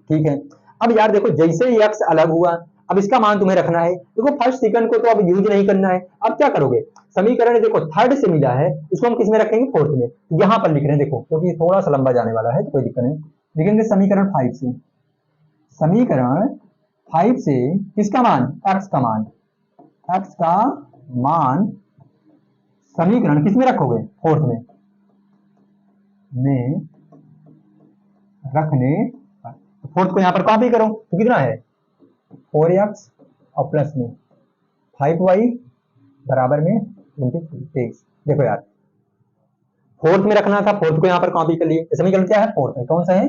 ठीक है। अब यार देखो जैसे ही x अलग हुआ, अब इसका मान तुम्हें रखना है। देखो फर्स्ट सेकंड को तो अब यूज नहीं करना है। अब क्या करोगे, समीकरण देखो थर्ड से मिला है, इसको हम किस में रखेंगे, फोर्थ में। यहां पर लिख रहे हैं देखो, क्योंकि थोड़ा सा लंबा जाने वाला है तो कोई दिक्कत नहीं, लिखेंगे समीकरण 5 से। समीकरण 5 से किसका मान, x का मान, x का मान समीकरण किस में रखोगे, फोर्थ में रखने पर। तो फोर्थ को यहां पर कॉपी करो, तो कितना है 4x और प्लस में 5y बराबर में 23। देखो यार फोर्थ में रखना था, फोर्थ को यहां पर कॉपी कर लिए, समीकरण क्या है, फोर्थ है, कौन सा है,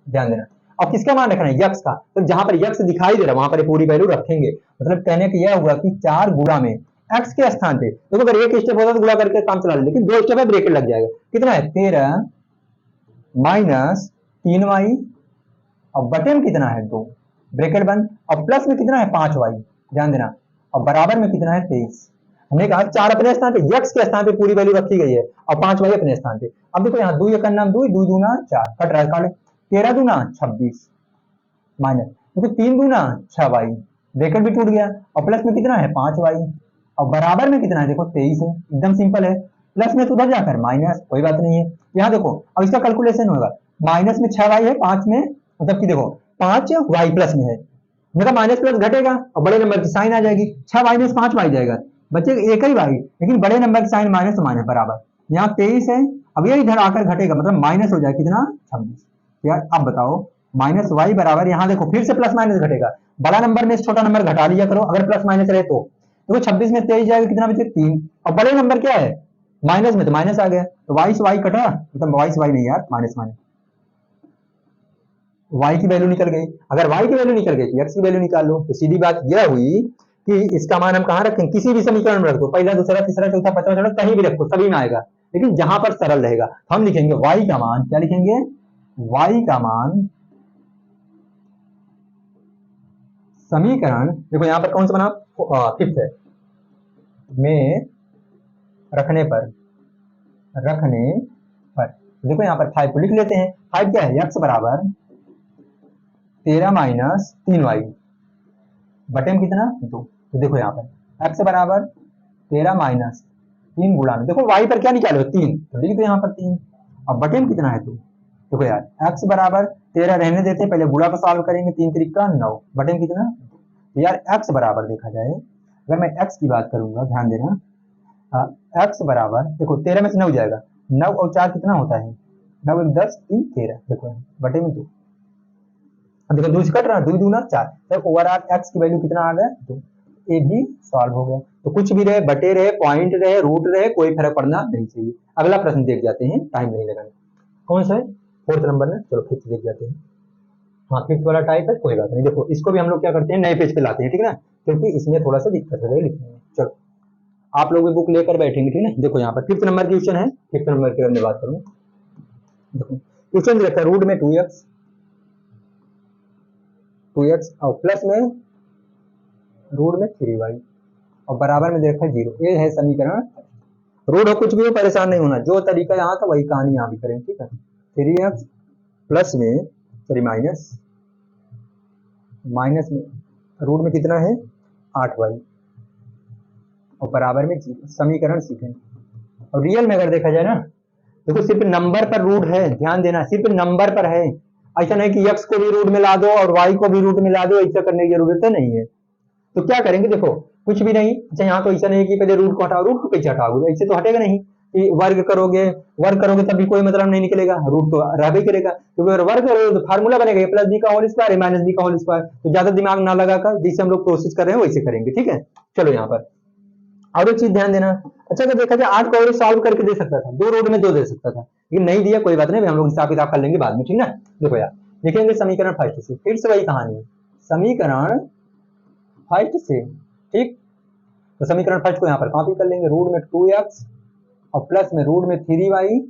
ध्यान देना। अब किसका मान रखना है, यक्स का। तो जहां पर यक्स दिखाई दे रहा है वहां पर पूरी वैल्यू रखेंगे। मतलब कहने का यह हुआ कि 4 गुणा में एक्स के स्थान पे, देखो अगर एक स्टेप होता तो गुणा करके काम चला ले, लेकिन 2 स्टेप है ब्रैकेट लग जाएगा। कितना है 13 माइनस 3y और बटे में कितना है 2, ब्रैकेट बंद, और प्लस में कितना है 5y, ध्यान देना, और बराबर में कितना है 23। हमने कहा 4 अपने स्थान पे, यक्स के स्थान पे पूरी वैल्यू रखी गई है और 5y अपने स्थान पे। अब देखो यहाँ 2 एक नाम 2 2 दूना 4 कट रहा है, काट 13 दूना 26 माइनस, देखो 3 दूना 6y, ब्रैकेट भी टूट गया, और प्लस में कितना है 5y और बराबर में कितना है देखो 23 है, एकदम सिंपल है। प्लस में तो उधर जाकर माइनस, कोई बात नहीं है। यहाँ देखो अब इसका कैलकुलेशन होगा, माइनस में 6y है, 5 में मतलब कि देखो 5y प्लस में है, मतलब माइनस प्लस घटेगा और बड़े नंबर की साइन आ जाएगी, 6 माइनस 5y जाएगा, बच्चे एक ही y, लेकिन बड़े नंबर की साइन माइनस तो माइनस बराबर। यहाँ 23 है, अब ये इधर आकर घटेगा, मतलब माइनस हो जाएगा कितना 26। यार अब बताओ माइनस y बराबर, यहाँ देखो फिर से प्लस माइनस घटेगा, बड़ा नंबर में छोटा नंबर घटा लिया करो अगर प्लस माइनस रहे तो। देखो 26 में 23 जाएगा, कितना बचे 3, और बड़े नंबर क्या है माइनस में, तो माइनस आ गया, तो y से y कटा, मतलब y से y नहीं यार, माइनस माइनस y की वैल्यू निकल गई। अगर y की वैल्यू निकल गई तो x की वैल्यू निकाल लो। तो सीधी बात यह हुई कि इसका मान हम कहां रखें, किसी भी समीकरण में रख दो, पहला दूसरा तीसरा चौथा पांचवा छठा कहीं भी रखो, सभी में आएगा। लेकिन जहां पर सरल रहेगा तो हम लिखेंगे y का मान, क्या लिखेंगे, y का मान समीकरण, देखो यहां पर कौन सा बना, फिफ्थ है, में रखने पर देखो यहाँ पर 5 को लिख लेते हैं। 5 क्या है, x बराबर 13 माइनस 3y बटे में कितना 2। तो देखो यहाँ पर x बराबर 13 माइनस 3 गुणा में, देखो y पर क्या निकालो 3, तो लिख दो यहाँ पर 3, अब बटे में कितना है 2। देखो यार x बराबर 13 रहने देते हैं, पहले गुणा को सॉल्व करेंगे, 3 त्रिका 9 बटे में कितना, तो यार x बराबर देखा जाए, अगर मैं x की बात करूंगा, ध्यान देना, x बराबर देखो 13 में से 9 जाएगा, 9 और 4 कितना होता है, 9 1 10 3 13, देखो बटे में 2, देखो 2 से कट रहा है, 2 दूना 4, तो ओवरऑल x की वैल्यू कितना आ गया 2, ये भी सॉल्व हो गया। तो कुछ भी रहे, बटे रहे, पॉइंट रहे, रूट रहे, कोई फर्क पड़ना नहीं चाहिए। अगला प्रश्न देख जाते हैं, टाइम नहीं लगाना, कौन सा है, 4th नंबर में, चलो फिफ्थ देख जाते हैं। हाँ 5th वाला टाइप है, कोई बात नहीं, देखो इसको भी हम लोग क्या करते हैं, नए पेज पे लाते हैं, ठीक है ना, क्योंकि इसमें थोड़ा सा दिक्कत है लिखने में। चलो आप लोग भी बुक लेकर बैठेंगे, ठीक है, देखो यहाँ पर 5th नंबर की क्वेश्चन है, 5th नंबर की अगर मैं बात करूँ, देखो क्वेश्चन देखा, रूट में 2x और प्लस में रूट में 3y और बराबर में देखा 0, ये है समीकरण। रूट हो कुछ भी हो, परेशान नहीं होना, जो तरीका यहाँ था वही कहानी यहाँ भी करेंगे, ठीक है। 3x प्लस में सॉरी माइनस में रूट में कितना है 8y और बराबर में 0, समीकरण सीखेंगे। और रियल में अगर देखा जाए ना, देखो सिर्फ नंबर पर रूट है, ध्यान देना, सिर्फ नंबर पर है, ऐसा नहीं कि x को भी रूट में ला दो और y को भी रूट में ला दो, ऐसा करने की जरूरत नहीं है। तो क्या करेंगे, देखो कुछ भी नहीं, अच्छा यहाँ तो ऐसा नहीं कि पहले रूट को हटाओ, रूट को कैसे हटाओगे, ऐसे तो हटेगा नहीं, कि वर्ग करोगे तब भी कोई मतलब नहीं निकलेगा, रूट तो रहबे करेगा, क्योंकि अगर वर्ग करोगे तो फार्मूला बनेगा प्लस बी का होल स्क्वायर माइनस बी का होल स्क्वायर। तो ज्यादा दिमाग ना लगाकर जिससे हम लोग प्रोसेस कर रहे हैं वैसे करेंगे, ठीक है। चलो यहाँ पर और एक चीज ध्यान देना, अच्छा अगर देखा जाए 8 को और सॉल्व करके दे सकता था, 2 रूट में 2 दे सकता था, लेकिन नहीं दिया, कोई बात नहीं, हम लोग हिसाब किताब कर लेंगे बाद में, ठीक ना। देखो यार लिखेंगे समीकरण फर्स्ट से, फिर से वही कहानी है, समीकरण फर्स्ट से, ठीक। तो समीकरण फर्स्ट को यहाँ पर कॉपी कर लेंगे, रूट में 2x और प्लस में रूट में 3y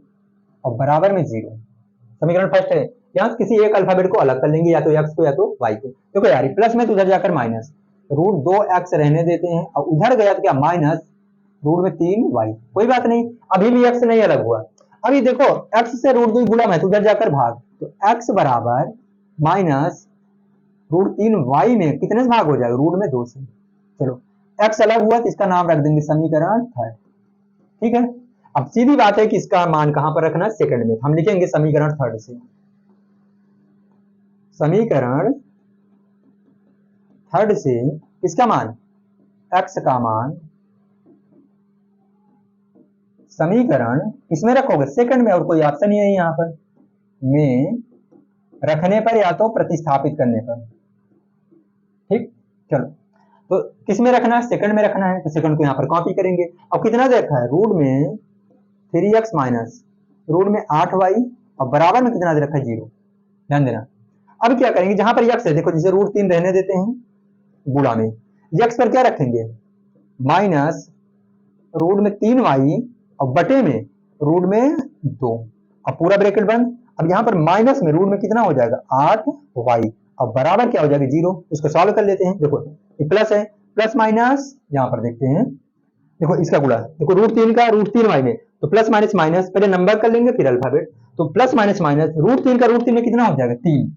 और बराबर में 0, समीकरण फर्स्ट है। यहाँ किसी एक अल्फाबेट को अलग कर लेंगे, या तो x को या तो y को। देखो यार प्लस में तो उधर जाकर माइनस, रूट 2x रहने देते हैं और उधर गया तो क्या माइनस रूट में 3y, कोई बात नहीं, अभी भी x नहीं अलग हुआ। अभी देखो x से रूट 2 गुणा है तो उधर जाकर भाग, तो x बराबर माइनस रूट 3y में कितने से भाग हो जाएगा, रूट में 2 से। चलो x अलग हुआ तो इसका नाम रख देंगे समीकरण थर्ड, ठीक है। अब सीधी बात है कि इसका मान कहां पर रखना है, सेकंड में, हम लिखेंगे समीकरण थर्ड से, समीकरण थर्ड से इसका मान x का मान समीकरण इसमें रखोगे सेकंड में, और कोई ऑप्शन ही नहीं यहाँ पर, में रखने पर या तो प्रतिस्थापित करने पर, ठीक। चलो तो किस में रखना है, सेकंड में रखना है, तो सेकंड को यहाँ पर कॉपी करेंगे। अब कितना देखा है, रूट में 3x माइनस रूट में 8y और बराबर में कितना दे रखा है 0, ध्यान देना। अब क्या करेंगे, जहां पर x है देखो, जैसे रूट 3 रहने देते हैं, गुणा में x पर क्या रखेंगे माइनस रूट में 3y और बटे में रूट में 2 और पूरा ब्रैकेट बंद। अब यहाँ पर माइनस में रूट में कितना हो जाएगा 8y और बराबर क्या हो जाएगा 0, इसको सॉल्व कर लेते हैं। देखो ये प्लस है, प्लस माइनस यहाँ पर देखते हैं, देखो इसका गुणा, देखो रूट 3 का रूट 3y में, तो प्लस माइनस माइनस, पहले नंबर कर लेंगे फिर अल्फाबेट, तो प्लस माइनस माइनस, रूट 3 का रूट 3 में कितना हो जाएगा 3,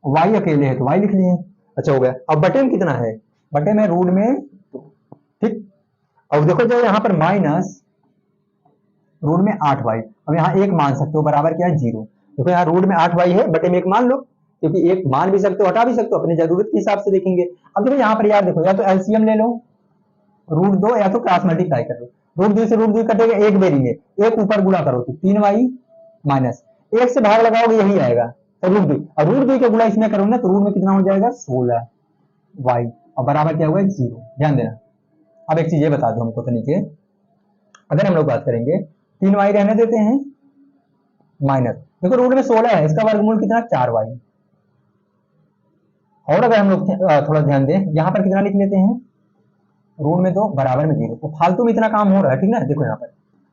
y अकेले है तो y लिख लिए, अच्छा हो गया। अब बटे में कितना है, बटे में रूट में 2, ठीक। और देखो जो यहाँ पर माइनस रूट में 8y, अब यहाँ एक मान सकते हो, बराबर क्या है 0। देखो यहाँ रूट में 8y है, बटे में एक मान लो, क्योंकि एक मान भी सकते हो हटा भी सकते हो, अपनी जरूरत के हिसाब से देखेंगे। अब देखो यहाँ पर यार देखो, या तो एलसीएम ले लो रूट 2 या तो क्रॉस मल्टीप्लाई कर लो, रूट 2 से रूट 2 कटेगा एक बेरी में, एक ऊपर गुणा करो तो 3y माइनस एक से भाग लगाओगे यही आएगा, तो रूट 2, और रूट 2 का गुणा इसमें करो ना तो रूट में कितना हो जाएगा 16y और बराबर क्या होगा 0, ध्यान देना। अब एक चीज ये बता दो हमको तरीके, अगर हम लोग बात करेंगे 3y रहने देते हैं माइनस, देखो रूट में 16 है, इसका वर्गमूल कितना 4y, और अगर हम लोग थोड़ा ध्यान दें यहाँ पर कितना लिख लेते हैं रूट में 2 बराबर में 0, तो फालतू में इतना काम हो रहा है, ठीक ना। देखो यहाँ पर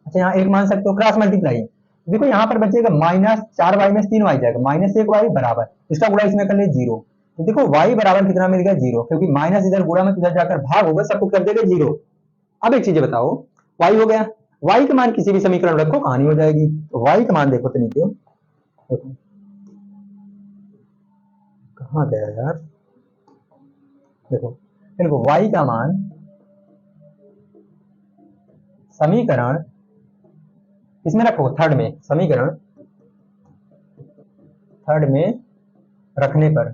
अच्छा यहाँ एक मान सकते हो, क्रॉस मल्टीप्लाई। देखो यहाँ पर बचेगा -4y में 3y जाएगा, -1y बराबर, इसका गुणा इसमें कर ले 0। तो देखो y बराबर कितना मिल गया 0, क्योंकि माइनस इधर गुणा में इधर जाकर भाग होगा, सब कुछ कर देगा 0। अब एक चीज बताओ, y हो गया, y का मान किसी भी समीकरण में रखो कहानी हो जाएगी। तो y का मान देखो तो नीचे, देखो कहाँ गया यार, देखो y का मान समीकरण इसमें रखो थर्ड में, समीकरण थर्ड में रखने पर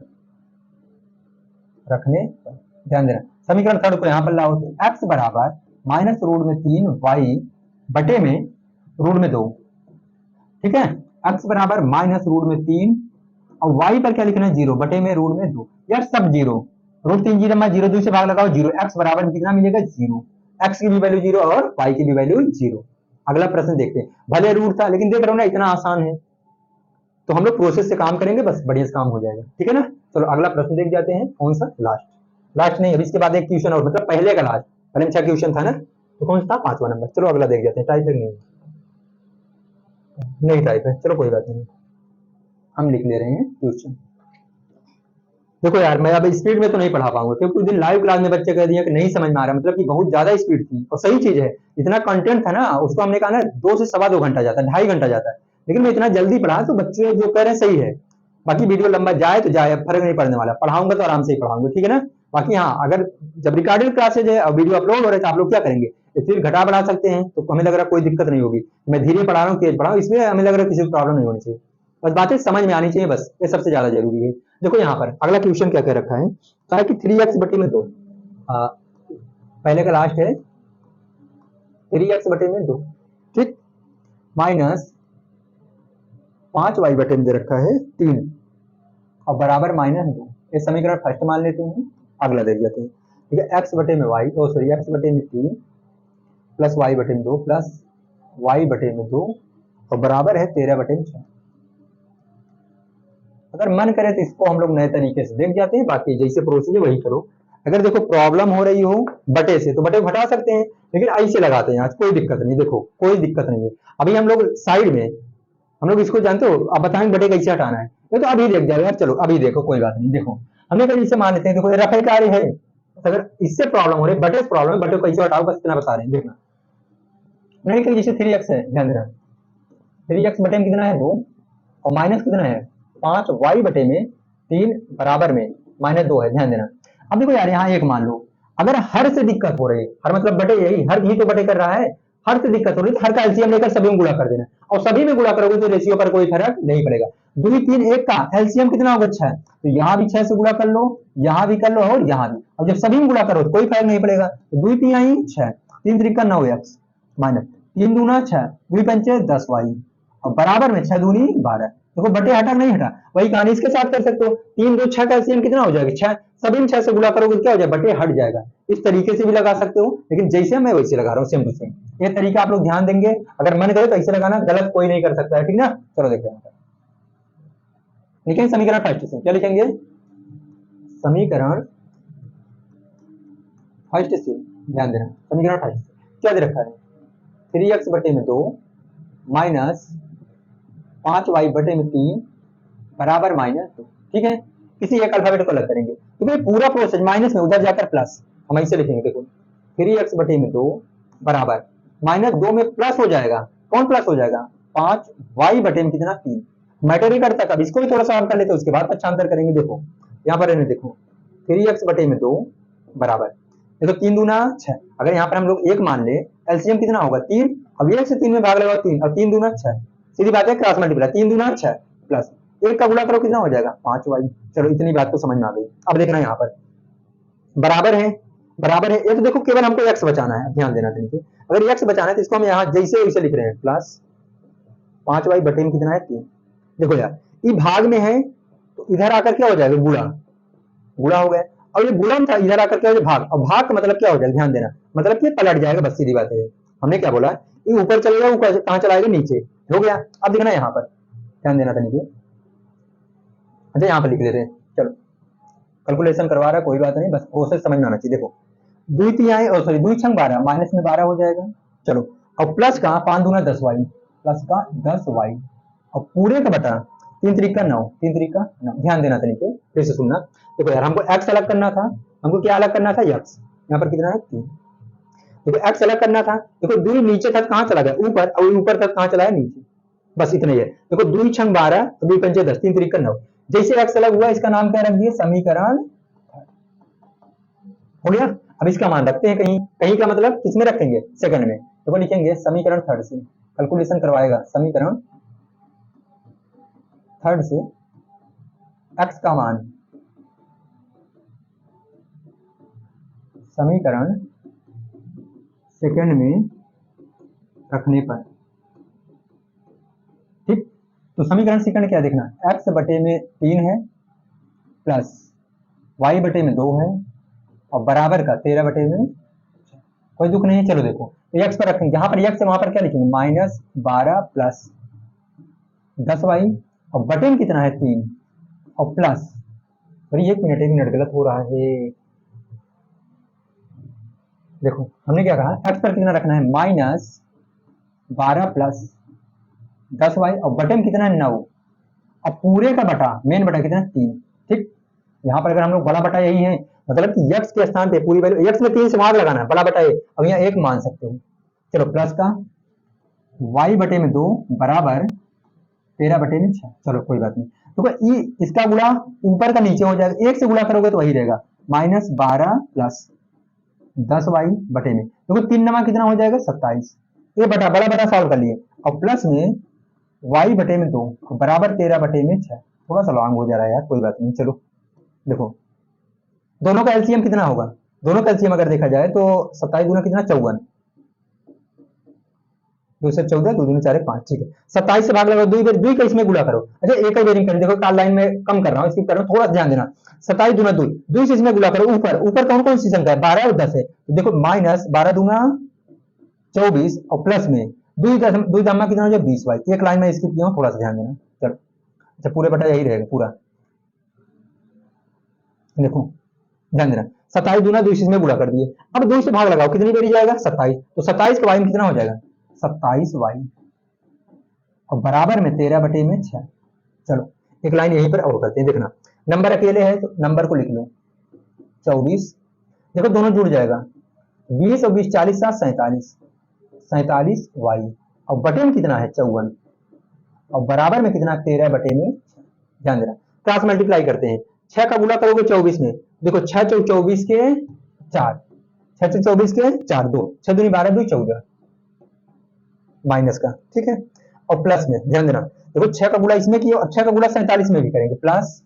ध्यान देना, समीकरण थर्ड को यहां पर लाओ तो x बराबर -√3y बटे में √2, ठीक है। x बराबर -√3 और y पर क्या लिखना है 0 बटे में √2, यार सब 0, √3 0 में 0 2 से भाग लगाओ 0, x बराबर कितना मिलेगा 0, x की भी वैल्यू 0 और y की भी वैल्यू 0। अगला प्रश्न देखते हैं, भले रूट था लेकिन देख रहे हो ना इतना आसान है, तो हम लोग प्रोसेस से काम करेंगे, बस बढ़िया से काम हो जाएगा, ठीक है ना। चलो अगला प्रश्न देख जाते हैं, कौन सा, लास्ट नहीं, अभी इसके बाद एक क्वेश्चन और, मतलब पहले का लास्ट, पहले 6 क्वेश्चन था ना, तो कौन सा था 5वां नंबर। चलो अगला देख जाते हैं, टाइप नहीं टाइप है, चलो कोई बात नहीं, हम लिख ले रहे हैं क्वेश्चन। देखो यार मैं अब स्पीड में तो नहीं पढ़ा पाऊंगा, क्योंकि उस दिन लाइव क्लास में बच्चे कह दिए कि नहीं समझ में आ रहा, मतलब कि बहुत ज्यादा स्पीड थी, और सही चीज है, इतना कंटेंट था ना, उसको हमने कहा ना 2 से सवा 2 घंटा जाता है, 2.5 घंटा जाता है, लेकिन मैं इतना जल्दी पढ़ा तो बच्चे जो कह रहे हैं सही है। बाकी वीडियो लंबा जाए तो जाए, फर्क नहीं पड़ने वाला, पढ़ाऊंगा तो आराम से ही पढ़ाऊंगा, ठीक है ना। बाकी हाँ, अगर जब रिकॉर्डेड क्लासेज है और वीडियो अपलोड हो रहे तो आप लोग क्या करेंगे, स्पीड घटा बढ़ा सकते हैं, तो हमें लग रहा है कोई दिक्कत नहीं होगी, मैं धीरे पढ़ा रहा हूँ तेज पढ़ा रहा हूँ, इसमें हमें लग रहा है किसी को प्रॉब्लम नहीं होनी चाहिए, बस बातें समझ में आनी चाहिए, बस ये सबसे ज्यादा जरूरी है। देखो यहाँ पर अगला क्वेश्चन क्या कह रखा है, कहा कि 3x बटे में 2, पहले का लास्ट है 3x बटे में 2, ठीक, माइनस 5y बटे में दे रखा है 3 और बराबर -2, ये समीकरण फर्स्ट मान लेते हैं, अगला देख जाते हैं, ठीक है। x बटे में y, x बटे में 3 प्लस y बटे में 2 प्लस y बटे में 2 और बराबर है 13 बटे में 6। अगर मन करे तो इसको हम लोग नए तरीके से देख जाते हैं, बाकी जैसे प्रोसेस है वही करो। अगर देखो प्रॉब्लम हो रही हो बटे से, तो बटे को हटा सकते हैं, लेकिन ऐसे लगाते हैं आज, कोई दिक्कत नहीं, देखो कोई दिक्कत नहीं है। अभी हम लोग साइड में, हम लोग इसको जानते हो, अब बताएंगे बटे कैसे हटाना है, ये तो अभी देख जाएगा यार, चलो अभी देखो कोई बात नहीं। देखो हमने कहीं इसे मान लेते हैं, देखो रफे कार्य है, अगर इससे प्रॉब्लम हो रही है, बटे से प्रॉब्लम है, बटे को कैसे हटाओ बस इतना बता रहे हैं, देखना नहीं कि जैसे 3x है, ध्यान देना 3x बटे में कितना है 2 और माइनस कितना है 5y बटे में 3 बराबर में -2 है, ध्यान देना। अब देखो यार यहाँ एक मान लो, अगर हर से दिक्कत हो रही है, हर मतलब बटे, यही हर ही तो बटे कर रहा है, हर से दिक्कत हो रही है, हर का एलसीएम लेकर सभी में गुणा कर देना, और सभी में गुणा करोगे तो रेशियो पर कोई फर्क नहीं पड़ेगा। 2 3 1 का एलसीएम कितना होगा 6, तो यहाँ भी 6 से गुणा कर लो, यहाँ भी कर लो और यहाँ भी, और जब सभी में गुणा करो तो कोई फर्क नहीं पड़ेगा, तो 2 3 6, 3 3 का 9x माइनस 3 दूना 6, 2 पंचे 10y और बराबर में 6 दूनी 12। देखो बटे हटा नहीं हटा, वही कहानी इसके साथ कर सकते हो, 3 2 6 का एलसीएम कितना हो जाएगा 6, सभी में 6 से गुणा करोगे क्या हो जाएगा बटे हट जाएगा। इस तरीके से भी लगा सकते हो, लेकिन जैसे मैं वैसे लगा रहा हूँ, सेम टू सेम, ये तरीका आप लोग ध्यान देंगे, अगर मन करे तो ऐसे लगाना, गलत कोई नहीं कर सकता है, ठीक ना। चलो देखते हैं, लिखेंगे समीकरण फर्स्ट से, क्या लिखेंगे, समीकरण फर्स्ट से, ध्यान देना समीकरण फर्स्ट से क्या दे रखा है, 3x बटे में 2 माइनस 5y बटे में 3 बराबर -2, ठीक है। किसी एक अल्फाबेट को अलग करेंगे, तो भाई पूरा प्रोसेस माइनस में उधर जाकर प्लस, हम ऐसे लिखेंगे, देखो 3x बटे में 2 बराबर -2 में प्लस हो जाएगा, कौन प्लस हो जाएगा 5y बटे में कितना 3, मैटर ही करता, अब इसको भी थोड़ा सा कर लेते हैं, उसके बाद पक्षांतर करेंगे। देखो यहाँ पर देखो 3x बटे में 2 बराबर, देखो 3 दूना 6, अगर यहाँ पर हम लोग 1 मान ले, एलसीएम कितना होगा 3, अब 1 से 3 में भाग लगाओ 3 और 3 दूना 6, सीधी बात है क्रॉस मल्टीप्लाई, 3 दूना 6 प्लस 1 का गुणा करो कितना हो जाएगा 5y। चलो इतनी बात तो समझ में आ गई। अब देखना यहाँ पर बराबर है, ये तो देखो केवल हमको x बचाना है, ध्यान देना तरीके, अगर x बचाना है तो इसको हम यहाँ जैसे वैसे लिख रहे हैं, प्लस 5y बटे में कितना है 3। देखो यार ये भाग में है तो इधर आकर क्या हो जाएगा गुणा हो गया, और ये गुणन था, इधर आकर क्या हो जाएगा भाग, और भाग का मतलब क्या हो जाएगा, ध्यान देना, मतलब कि पलट जाएगा, बस सीधी बात है। हमने क्या बोला, ये ऊपर चलेगा, ऊपर कहां चलाएगा नीचे, हो गया। अब देखना यहाँ पर ध्यान देना तरीके, अच्छा यहाँ पर लिख लेते हैं, चलो कैलकुलेशन करवा रहा है कोई बात नहीं, बस प्रोसेस समझ में आना चाहिए। देखो 2 3 आए और सॉरी 2 6 12 माइनस में 12 हो जाएगा, चलो और प्लस का 5 दूना 10y, प्लस का 10y और पूरे का बटा 3 त्रिक का 9, 3 त्रिक का 9। ध्यान देना तरीके फिर से सुनना। देखो यार हमको x अलग करना था, हमको क्या अलग करना था x, यहाँ पर कितना है 3। देखो x अलग करना था, देखो 2 नीचे तक कहाँ चला गया ऊपर, और ऊपर तक कहाँ चला है नीचे, बस इतना ही है। देखो 2 छंग 12, 2 पंचे 10, 3 त्रिक का 9। जैसे x अलग हुआ इसका नाम क्या रख दिए, समीकरण हो गया। अब इसका मान रखते हैं कहीं, कहीं का मतलब किसमें रखेंगे, सेकंड में। तो वो लिखेंगे समीकरण थर्ड से, कैलकुलेशन करवाएगा समीकरण थर्ड से x का मान समीकरण सेकंड में रखने पर, ठीक। तो समीकरण सेकंड क्या देखना, x बटे में 3 है प्लस y बटे में 2 है और बराबर का 13 बटे में, कोई दुख नहीं है। चलो देखो तो x पर रखेंगे, जहां पर x है वहां पर क्या लिखेंगे, -12 प्लस 10y और बटे में कितना है 3 और प्लस, अरे 1 मिनट गलत हो रहा है। देखो हमने क्या कहा, x पर कितना रखना है, -12 प्लस 10y और बटे में कितना है 9 और पूरे का बटा, मेन बटा कितना है 3, ठीक। यहाँ पर अगर हम लोग बड़ा बटा यही है, मतलब कि x के स्थान पे पूरी वैल्यू, x में 3 से भाग लगाना है, बड़ा बटा है, अब यहाँ 1 मान सकते हो। चलो प्लस का y बटे में 2 बराबर 13 बटे में 6, चलो कोई बात नहीं। तो इसका गुणा ऊपर का नीचे हो जाएगा, 1 से गुणा करोगे तो वही रहेगा, -12 प्लस 10y बटे में, देखो 3 नमा कितना हो जाएगा 27, ये बटा बड़ा बटा सॉल्व कर लिए, और प्लस में y बटे में 2 बराबर 13 बटे में 6। थोड़ा सा लॉन्ग हो जा रहा है यार, कोई बात नहीं। चलो देखो दोनों का एलसीएम कितना होगा, दोनों का एलसीएम अगर देखा जाए तो 27 दूना कितना 54, 2 से 14, 2 दूनी 4 5, ठीक है। 27 से भाग लगाओ, 2 का इसमें गुणा करो। अच्छा एक ही बेरिंग करें, देखो काल लाइन में कम कर रहा हूँ, स्किप कर रहा हूँ, थोड़ा ध्यान देना। 27 दूना 2, 2 से इसमें गुणा करो, ऊपर ऊपर कौन कौन सी संख्या है, 12 और 10 है, तो देखो -12 दूना 24 और प्लस में 2 दामा कितना हो जाए 20y। एक लाइन में स्किप किया हूँ, थोड़ा सा ध्यान देना। चलो अच्छा पूरे बटा यही रहेगा पूरा, देखो ध्यान देना। 27 दूना 2 इसमें गुणा कर दिए, अब 2 से भाग लगाओ, कितनी बेरी जाएगा 27, तो 27 का y में कितना हो जाएगा 27y और बराबर में 13 बटे में 6। चलो एक लाइन यहीं पर और करते हैं, देखना नंबर अकेले है तो नंबर को लिख लो 24, देखो दोनों जुड़ जाएगा, 20 और 20 40 7 47, 47y और बटे में कितना है 54 और बराबर में कितना 13 बटे में। ध्यान देना क्रॉस मल्टीप्लाई करते हैं, 6 का गुणा करोगे 24 में, देखो 6 चौक 24 के 4, 6 से 24 के 4 2, 6 दूनी 12 2 14 माइनस का, ठीक है। और प्लस में ध्यान देना, देखो 6 का गुणा इसमें किया और 6 का गुणा 47 में भी करेंगे, प्लस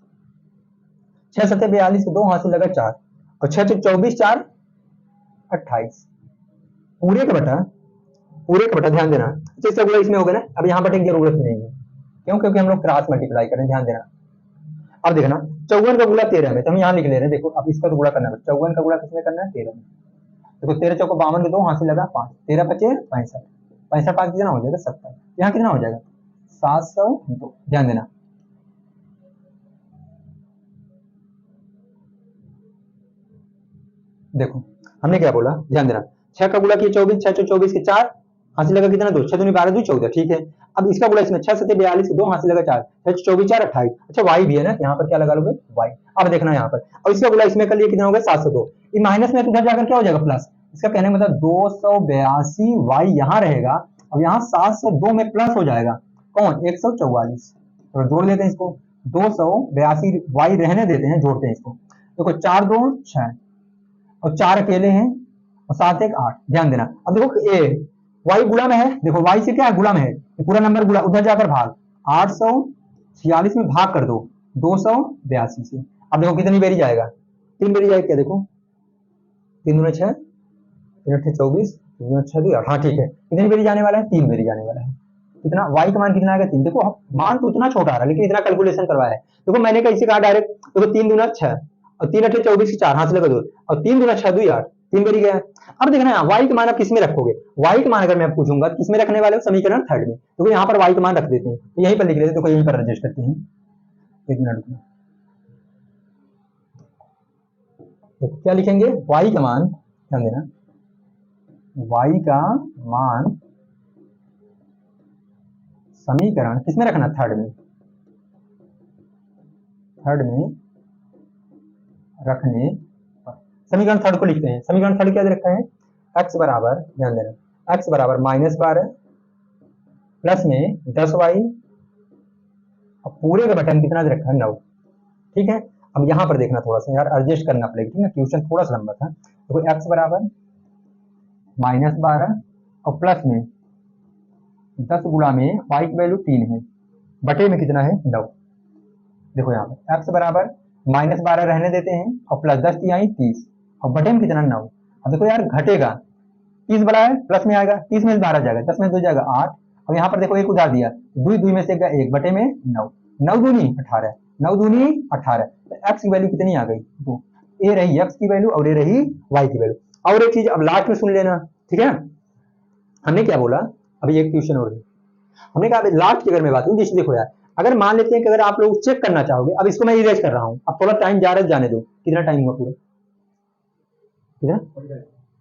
6 7 42 2 हाथ से लगा 4 और 6 चौक 24 4 28 पूरे का बटा, पूरे का बटा। ध्यान देना इसका गुणा इसमें होगा ना, अब यहाँ बटे की जरूरत नहीं है, क्यों, क्योंकि हम लोग क्रॉस मल्टीप्लाई करें। ध्यान देना अब देखना 54 का गुणा 13 में, तो हम यहाँ लिख ले रहे हैं, देखो अब इसका तो गुणा करना है, 54 का गुणा किसमें करना है 13 में, देखो 13 चौको 52 के 2 हाथ से लगा 5, 13 पचे 65, 65 5 कितना हो जाएगा 70, यहाँ कितना हो जाएगा 702। ध्यान देना देखो हमने क्या बोला, ध्यान देना 6 का गुणा किया 24, 6 24 के 4 हाथ से लगा कितना 2, 6 दूनी 12 2 14, ठीक है। अब इसका गुणा इसमें 6 7 42 के 2 हाथ से लगा 4, 6 24 4 28, अच्छा y भी है ना, यहाँ पर क्या लगा लोगे y। अब देखना यहाँ पर, और इसका गुणा इसमें कर लिए कितना होगा 702, ये माइनस में इधर जाकर क्या हो जाएगा प्लस, इसका कहने का मतलब 282 y यहाँ रहेगा, अब यहाँ 702 में प्लस हो जाएगा कौन 144, तो जोड़ देते हैं इसको, 282 y रहने देते हैं, जोड़ते हैं इसको, देखो 4 2 6 और 4 अकेले हैं और 7 1 8। ध्यान देना अब देखो ए y गुणा में है, देखो y से क्या है गुणा में है, पूरा नंबर गुणा, उधर जाकर भाग 846 में भाग कर दो 282 से। अब देखो कितनी बेरी जाएगा, 3 बेरी जाएगा क्या, देखो 3 दूना 6 3 8 24 3 दूना 6 2 8, हाँ ठीक है। कितनी बेरी जाने वाला है 3 बेरी जाने वाला है, कितना y का मान कितना आएगा 3, देखो मान तो उतना छोटा आ रहा है लेकिन इतना कैलकुलेशन करवाया है। देखो मैंने कैसे कहा डायरेक्ट, देखो 3 दूना 6 और 3 8 24 के 4 हाथ से लगा 2 और 3 दूना 6 2 8, 3 बेरी गया। अब देखना है y का मान आप किसमें रखोगे, y का मान अगर मैं पूछूंगा किसमें रखने वाले हो, समीकरण थर्ड में, तो यहाँ पर y का मान रख देते हैं, तो यहीं पर लिख लेते हैं, तो यहीं पर एडजस्ट करते हैं, एक मिनट में तो क्या लिखेंगे y का मान, ध्यान देना y का मान समीकरण किसमें रखना, थर्ड में, थर्ड में रखने पर। समीकरण थर्ड को लिखते हैं। समीकरण थर्ड क्या दे रखा है, x बराबर, ध्यान देना, x बराबर -12 प्लस में 10y और पूरे का बटन कितना दे रखा है, 9। ठीक है, अब यहां पर देखना थोड़ा सा यार, एडजस्ट करना पड़ेगा, ठीक है, क्वेश्चन थोड़ा सा लंबा था। देखो x बराबर -12 और प्लस में 10 गुणा में y की वैल्यू 3 है, बटे में कितना है, 9। देखो यहाँ पर x बराबर -12 रहने देते हैं और प्लस 10 तिहाई 30 और बटे में कितना, 9। अब देखो यार घटेगा, 30 बड़ा है, प्लस में आएगा, 30 में 12 जाएगा, 10 में 2 जाएगा 8। और यहाँ पर देखो एक उधार दिया, 2 में से 1 बटे में 9, 9 दूनी 18, 9 दूनी 18। तो x की वैल्यू कितनी आ गई, 2। ये रही x की वैल्यू और ये रही y की वैल्यू। और एक चीज अब लास्ट में सुन लेना, ठीक है, हमने क्या बोला, अभी एक क्वेश्चन और है, हमने कहा लास्ट की अगर मैं बात करूं, देखो यार, अगर मान लेते हैं कि अगर आप लोग चेक करना चाहोगे, अब इसको मैं इरेज कर रहा हूं, अब थोड़ा टाइम जा रहा है, जाने दो, कितना टाइम हुआ पूरा,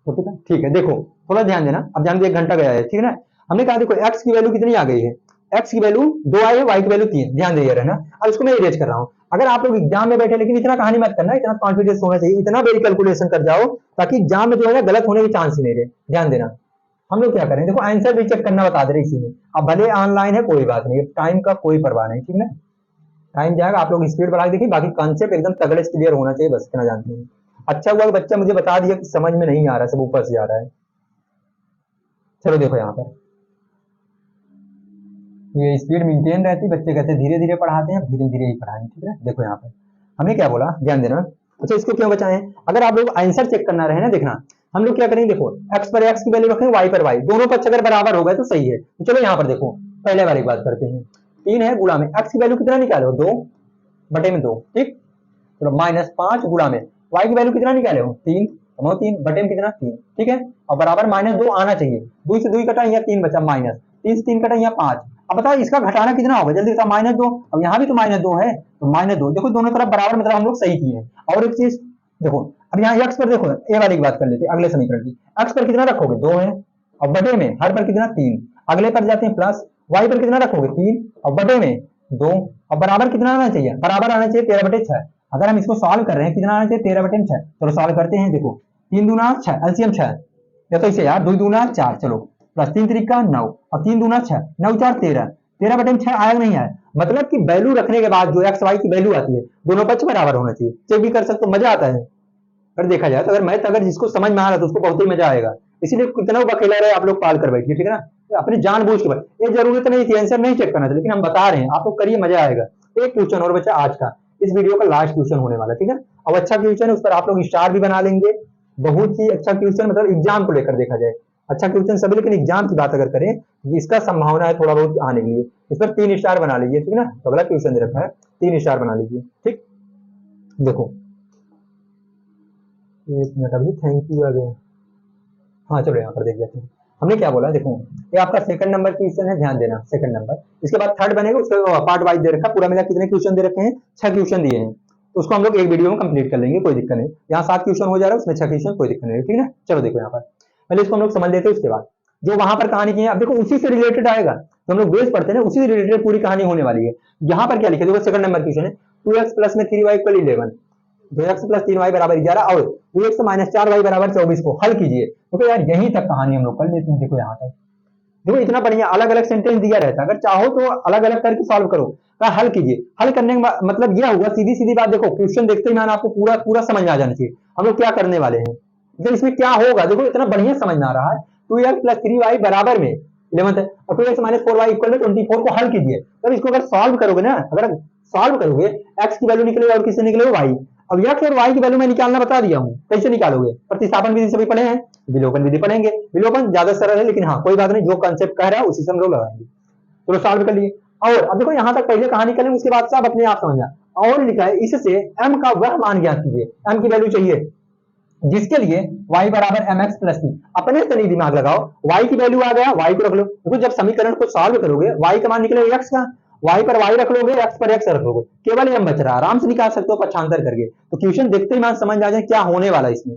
कितना, ठीक है, देखो थोड़ा ध्यान देना, अब जान दो 1 घंटा गया है, ठीक है ना। हमने कहा देखो x की वैल्यू कितनी आ गई है, x की वैल्यू 2 आई है, y की वैल्यू 3, ध्यान दे रहे ना। अब इसको मैं इरेज कर रहा हूं। अगर आप लोग एग्जाम में बैठे, लेकिन इतना कहानी मत करना, इतना कॉन्फिडेंस होना चाहिए, इतना बड़ी कैलकुलेशन कर जाओ ताकि एग्जाम में जो है ना गलत होने के चांस ही नहीं रहे। ध्यान देना, हम लोग क्या करें, देखो आंसर भी चेक करना बता दे रहे इसी में। अब भले ऑनलाइन है कोई बात नहीं, टाइम का कोई परवाह नहीं, ठीक है, टाइम जाएगा, आप लोग स्पीड बढ़ा के देखिए, बाकी कॉन्सेप्ट एकदम तगड़े से क्लियर होना चाहिए, बस इतना जानते हैं। अच्छा हुआ बच्चा मुझे बता दिया कि समझ में नहीं आ रहा, सब ऊपर से जा रहा है। चलो देखो यहाँ पर ये स्पीड मेंटेन रहती, बच्चे कहते धीरे धीरे पढ़ाते हैं, धीरे धीरे ही पढ़ाएं, ठीक है। देखो यहाँ पर हमने क्या बोला, ध्यान देना। अच्छा इसको क्यों बचाएं, अगर आप लोग आंसर चेक करना रहे ना, देखना हम लोग क्या करेंगे, देखो x पर x की वैल्यू रखेंगे, y पर y, दोनों पक्ष अगर बराबर हो गए तो सही है। तो चलो यहाँ पर देखो, पहले वाली बात करते हैं, 3 है गुणा में x की वैल्यू कितना निकालो, 2 बटे में 2, ठीक। चलो -5 गुणा में y की वैल्यू कितना निकाले हो, 3, 3 बटे में कितना, 3, ठीक है। और बराबर -2 आना चाहिए, 2 से 2 कटा, यहाँ 3 बचा, -3 से 3 कटा, यहाँ 5। अब बताओ इसका घटाना कितना होगा, जल्दी बताओ, -2, अब यहाँ भी तो -2 है, तो -2, देखो दोनों तरफ बराबर, मतलब हम लोग सही किए। और एक चीज देखो, अब यहाँ x पर देखो, ए वाली की बात कर लेते हैं, अगले समीकरण की। x पर कितना रखोगे, 2 है, और बटे में हर पर कितना, 3, अगले पर जाते हैं प्लस, y पर कितना रखोगे, 3, और बटे में 2, और बराबर कितना आना चाहिए, बराबर आना चाहिए 13/6। अगर हम इसको सॉल्व कर रहे हैं, कितना आना चाहिए, 13/6। चलो सॉल्व करते हैं, देखो 3 दूना 6, एलसीएम 6, या तो इसे यार 2 दूना 4, चलो प्लस 3 त्रिका 9 और 3 दूना 6, 9 4 13, 13/6 आया नहीं आया, मतलब कि वैल्यू रखने के बाद जो एक्स वाई की वैल्यू आती है, दोनों पक्ष बराबर होना चाहिए। चेक भी कर सकते हो, मजा आता है अगर देखा जाए तो। अगर मैथ अगर जिसको समझ में आ रहा है तो उसको बहुत ही मजा आएगा, इसीलिए कितना बखेला रहे आप लोग, पाल कर बैठिए, ठीक है ना, अपनी जान बूझ के। ये जरूरत नहीं थी आंसर नहीं चेक करना था, लेकिन हम बता रहे हैं आप लोग, करिए, मजा आएगा। एक क्वेश्चन और बच्चा आज का, इस वीडियो का लास्ट क्वेश्चन होने वाला, ठीक है। अब अच्छा क्वेश्चन है, उस पर आप लोग स्टार भी बना लेंगे, बहुत ही अच्छा क्वेश्चन, मतलब एग्जाम को लेकर देखा जाए अच्छा क्वेश्चन सभी, लेकिन एग्जाम की बात अगर करें, इसका संभावना है थोड़ा बहुत आने के लिए, इस पर 3 स्टार बना लीजिए, ठीक है ना। तो अगला क्वेश्चन दे रखा है, 3 स्टार बना लीजिए, ठीक। देखो 1 मिनट, अभी थैंक यू आ गया, हाँ चलो यहाँ पर देख लेते हैं। हमने क्या बोला, देखो ये आपका सेकंड नंबर क्वेश्चन है, ध्यान देना, सेकंड नंबर। इसके बाद थर्ड बनेगा, उसके पार्ट वाइज दे रखा, पूरा मिला कितने क्वेश्चन दे रखे हैं, 6 क्वेश्चन दिए हैं, तो उसको हम लोग एक वीडियो में कंप्लीट कर लेंगे, कोई दिक्कत नहीं। यहाँ 7 क्वेश्चन हो जा रहा है, उसमें 6 क्वेश्चन, कोई दिक्कत नहीं, ठीक है ना। चलो देखो यहाँ पर पहले इसको हम लोग समझ लेते हैं, उसके बाद जो वहां पर कहानी की है, अब देखो उसी से रिलेटेड आएगा, तो हम लोग बेस पढ़ते हैं, उसी से रिलेटेड पूरी कहानी होने वाली है। यहाँ पर क्या लिखा, देखो सेकंड नंबर क्वेश्चन है, 2x प्लस में 3y equal 11, 2x plus 3y बराबर 11 और 2x माइनस 4y बराबर 24 को हल कीजिए। तो यार यहीं तक कहानी हम लोग कर लेते हैं। देखो यहाँ तक, देखो इतना बढ़िया अलग अलग सेंटेंस दिया रहता है, अगर चाहो तो अलग अलग करके सॉल्व करो, हल कीजिए। हल करने का मतलब यह होगा, सीधी सीधी बात, देखो क्वेश्चन देखते ही मान आपको पूरा पूरा समझ में आ जाना चाहिए हम लोग क्या करने वाले हैं, तो इसमें क्या होगा, देखो इतना बढ़िया समझ में आ रहा है। 2x प्लस 3y बराबर में 11 है, और 2x माइनस 4y इक्वल में 24 को हल कीजिए। तब इसको अगर सॉल्व करोगे ना, अगर सॉल्व करोगे, x की वैल्यू निकलेगा और किससे निकलेगा, y। अब x और y की वैल्यू मैं निकालना बता दिया हूँ, कैसे निकालोगे, प्रतिस्थापन विधि से भी पढ़े हैं, विलोपन विधि पढ़ेंगे, विलोपन ज्यादा सरल है, लेकिन हाँ कोई बात नहीं, जो कंसेप्ट कह रहा है उसी से हम लोग लगाएंगे। चलो सॉल्व कर लिए। और अब देखो यहाँ तक पहले कहानी करें, उसके बाद से आप अपने आप समझना। और लिखा है, इससे m का वह मान ज्ञात कीजिए, m की वैल्यू चाहिए जिसके लिए y बराबर mx प्लस टी। अपने से नहीं दिमाग लगाओ, y की वैल्यू आ गया, y को रख लो। देखो जब समीकरण को सॉल्व करोगे, y का मान निकलेगा x का, y पर y रख लोगे, x पर x रख लोगे, केवल m बच रहा, आराम से निकाल सकते हो पक्षांतर करके। तो क्वेश्चन देखते ही मान समझ आ जाए क्या होने वाला है इसमें,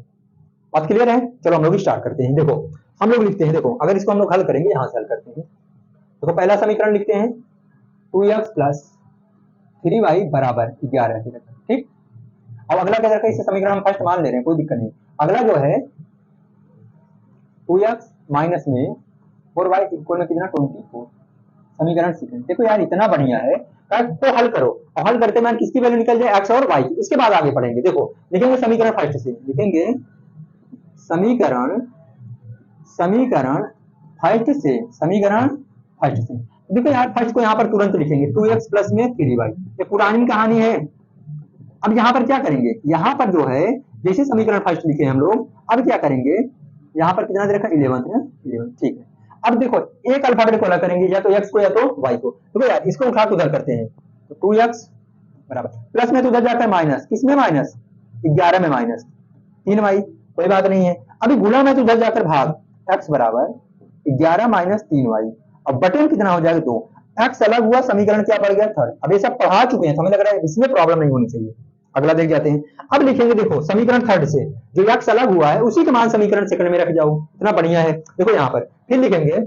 बात क्लियर है। चलो हम लोग स्टार्ट करते हैं। देखो हम लोग लिखते हैं, देखो अगर इसको हम लोग हल करेंगे, यहां से हल करते हैं, देखो पहला समीकरण लिखते हैं 2x प्लस 3y बराबर 11। ठीक, अब अगला क्या रखा है, इसे समीकरण हम फर्स्ट मान ले रहे हैं, कोई दिक्कत नहीं। अगला जो है 2x माइनस में 4y इक्वल में कितना 24, समीकरण सेकंड। देखो यार इतना बढ़िया है, तो हल करो, और हल करते में किसकी वैल्यू निकल जाए, x और y की, उसके बाद आगे पढ़ेंगे। देखो लिखेंगे समीकरण फर्स्ट से, लिखेंगे समीकरण फर्स्ट से। देखो यार फर्स्ट को यहाँ पर तुरंत लिखेंगे 2x प्लस में 3y, ये पुरानी कहानी है। अब यहाँ पर क्या करेंगे, यहाँ पर जो है जैसे समीकरण फर्स्ट लिखे हम लोग, अब क्या करेंगे, यहाँ पर कितना दे रखा है 11 है, 11। ठीक है, अब देखो एक अल्फाबेट को अलग करेंगे, या तो x को या तो y को। तो यार इसको उठा के उधर करते हैं, तो 2x बराबर प्लस में तो उधर जाकर माइनस, किसमें माइनस 11 में माइनस 3y, कोई बात नहीं है। अभी गुणा में तो उधर जाकर भाग, x बराबर 11 माइनस 3y, अब बटन कितना हो जाएगा 2, x अलग हुआ, समीकरण क्या पड़ गया थर्ड। अब ये सब पढ़ा चुके हैं, हमें लग रहा है इसमें प्रॉब्लम नहीं होनी चाहिए। अगला देख जाते हैं, अब लिखेंगे देखो समीकरण थर्ड से जो x अलग हुआ है उसी का मान समीकरण सेकंड में रख जाओ, इतना बढ़िया है। देखो यहाँ पर फिर लिखेंगे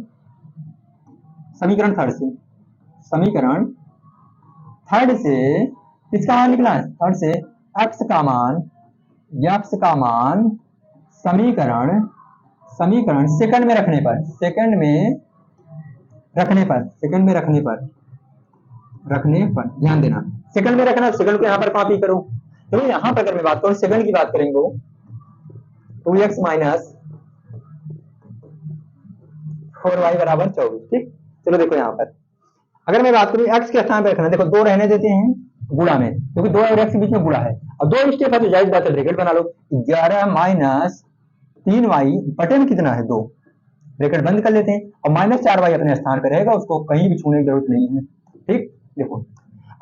समीकरण थर्ड से किसका मान निकला है, थर्ड से x का मान समीकरण सेकंड में रखने पर ध्यान देना, सेकंड में रखना, सेकंड को यहाँ पर कॉपी करो। तो यहाँ पर अगर मैं बात करूं सेकंड की बात करेंगे 2x माइनस 4y बराबर 24। ठीक, चलो देखो यहाँ पर अगर मैं बात करूं x के स्थान पर रखना, देखो 2 रहने देते हैं गुणा में, क्योंकि 2 और x के बीच में गुणा है, और 2 स्टेप है तो जायज बात है ब्रैकेट बना लो, 11 माइनस 3y बटन कितना है 2, ब्रैकेट बंद कर लेते हैं, और माइनस 4y अपने स्थान पर रहेगा, उसको कहीं भी छूने की जरूरत नहीं है। ठीक, देखो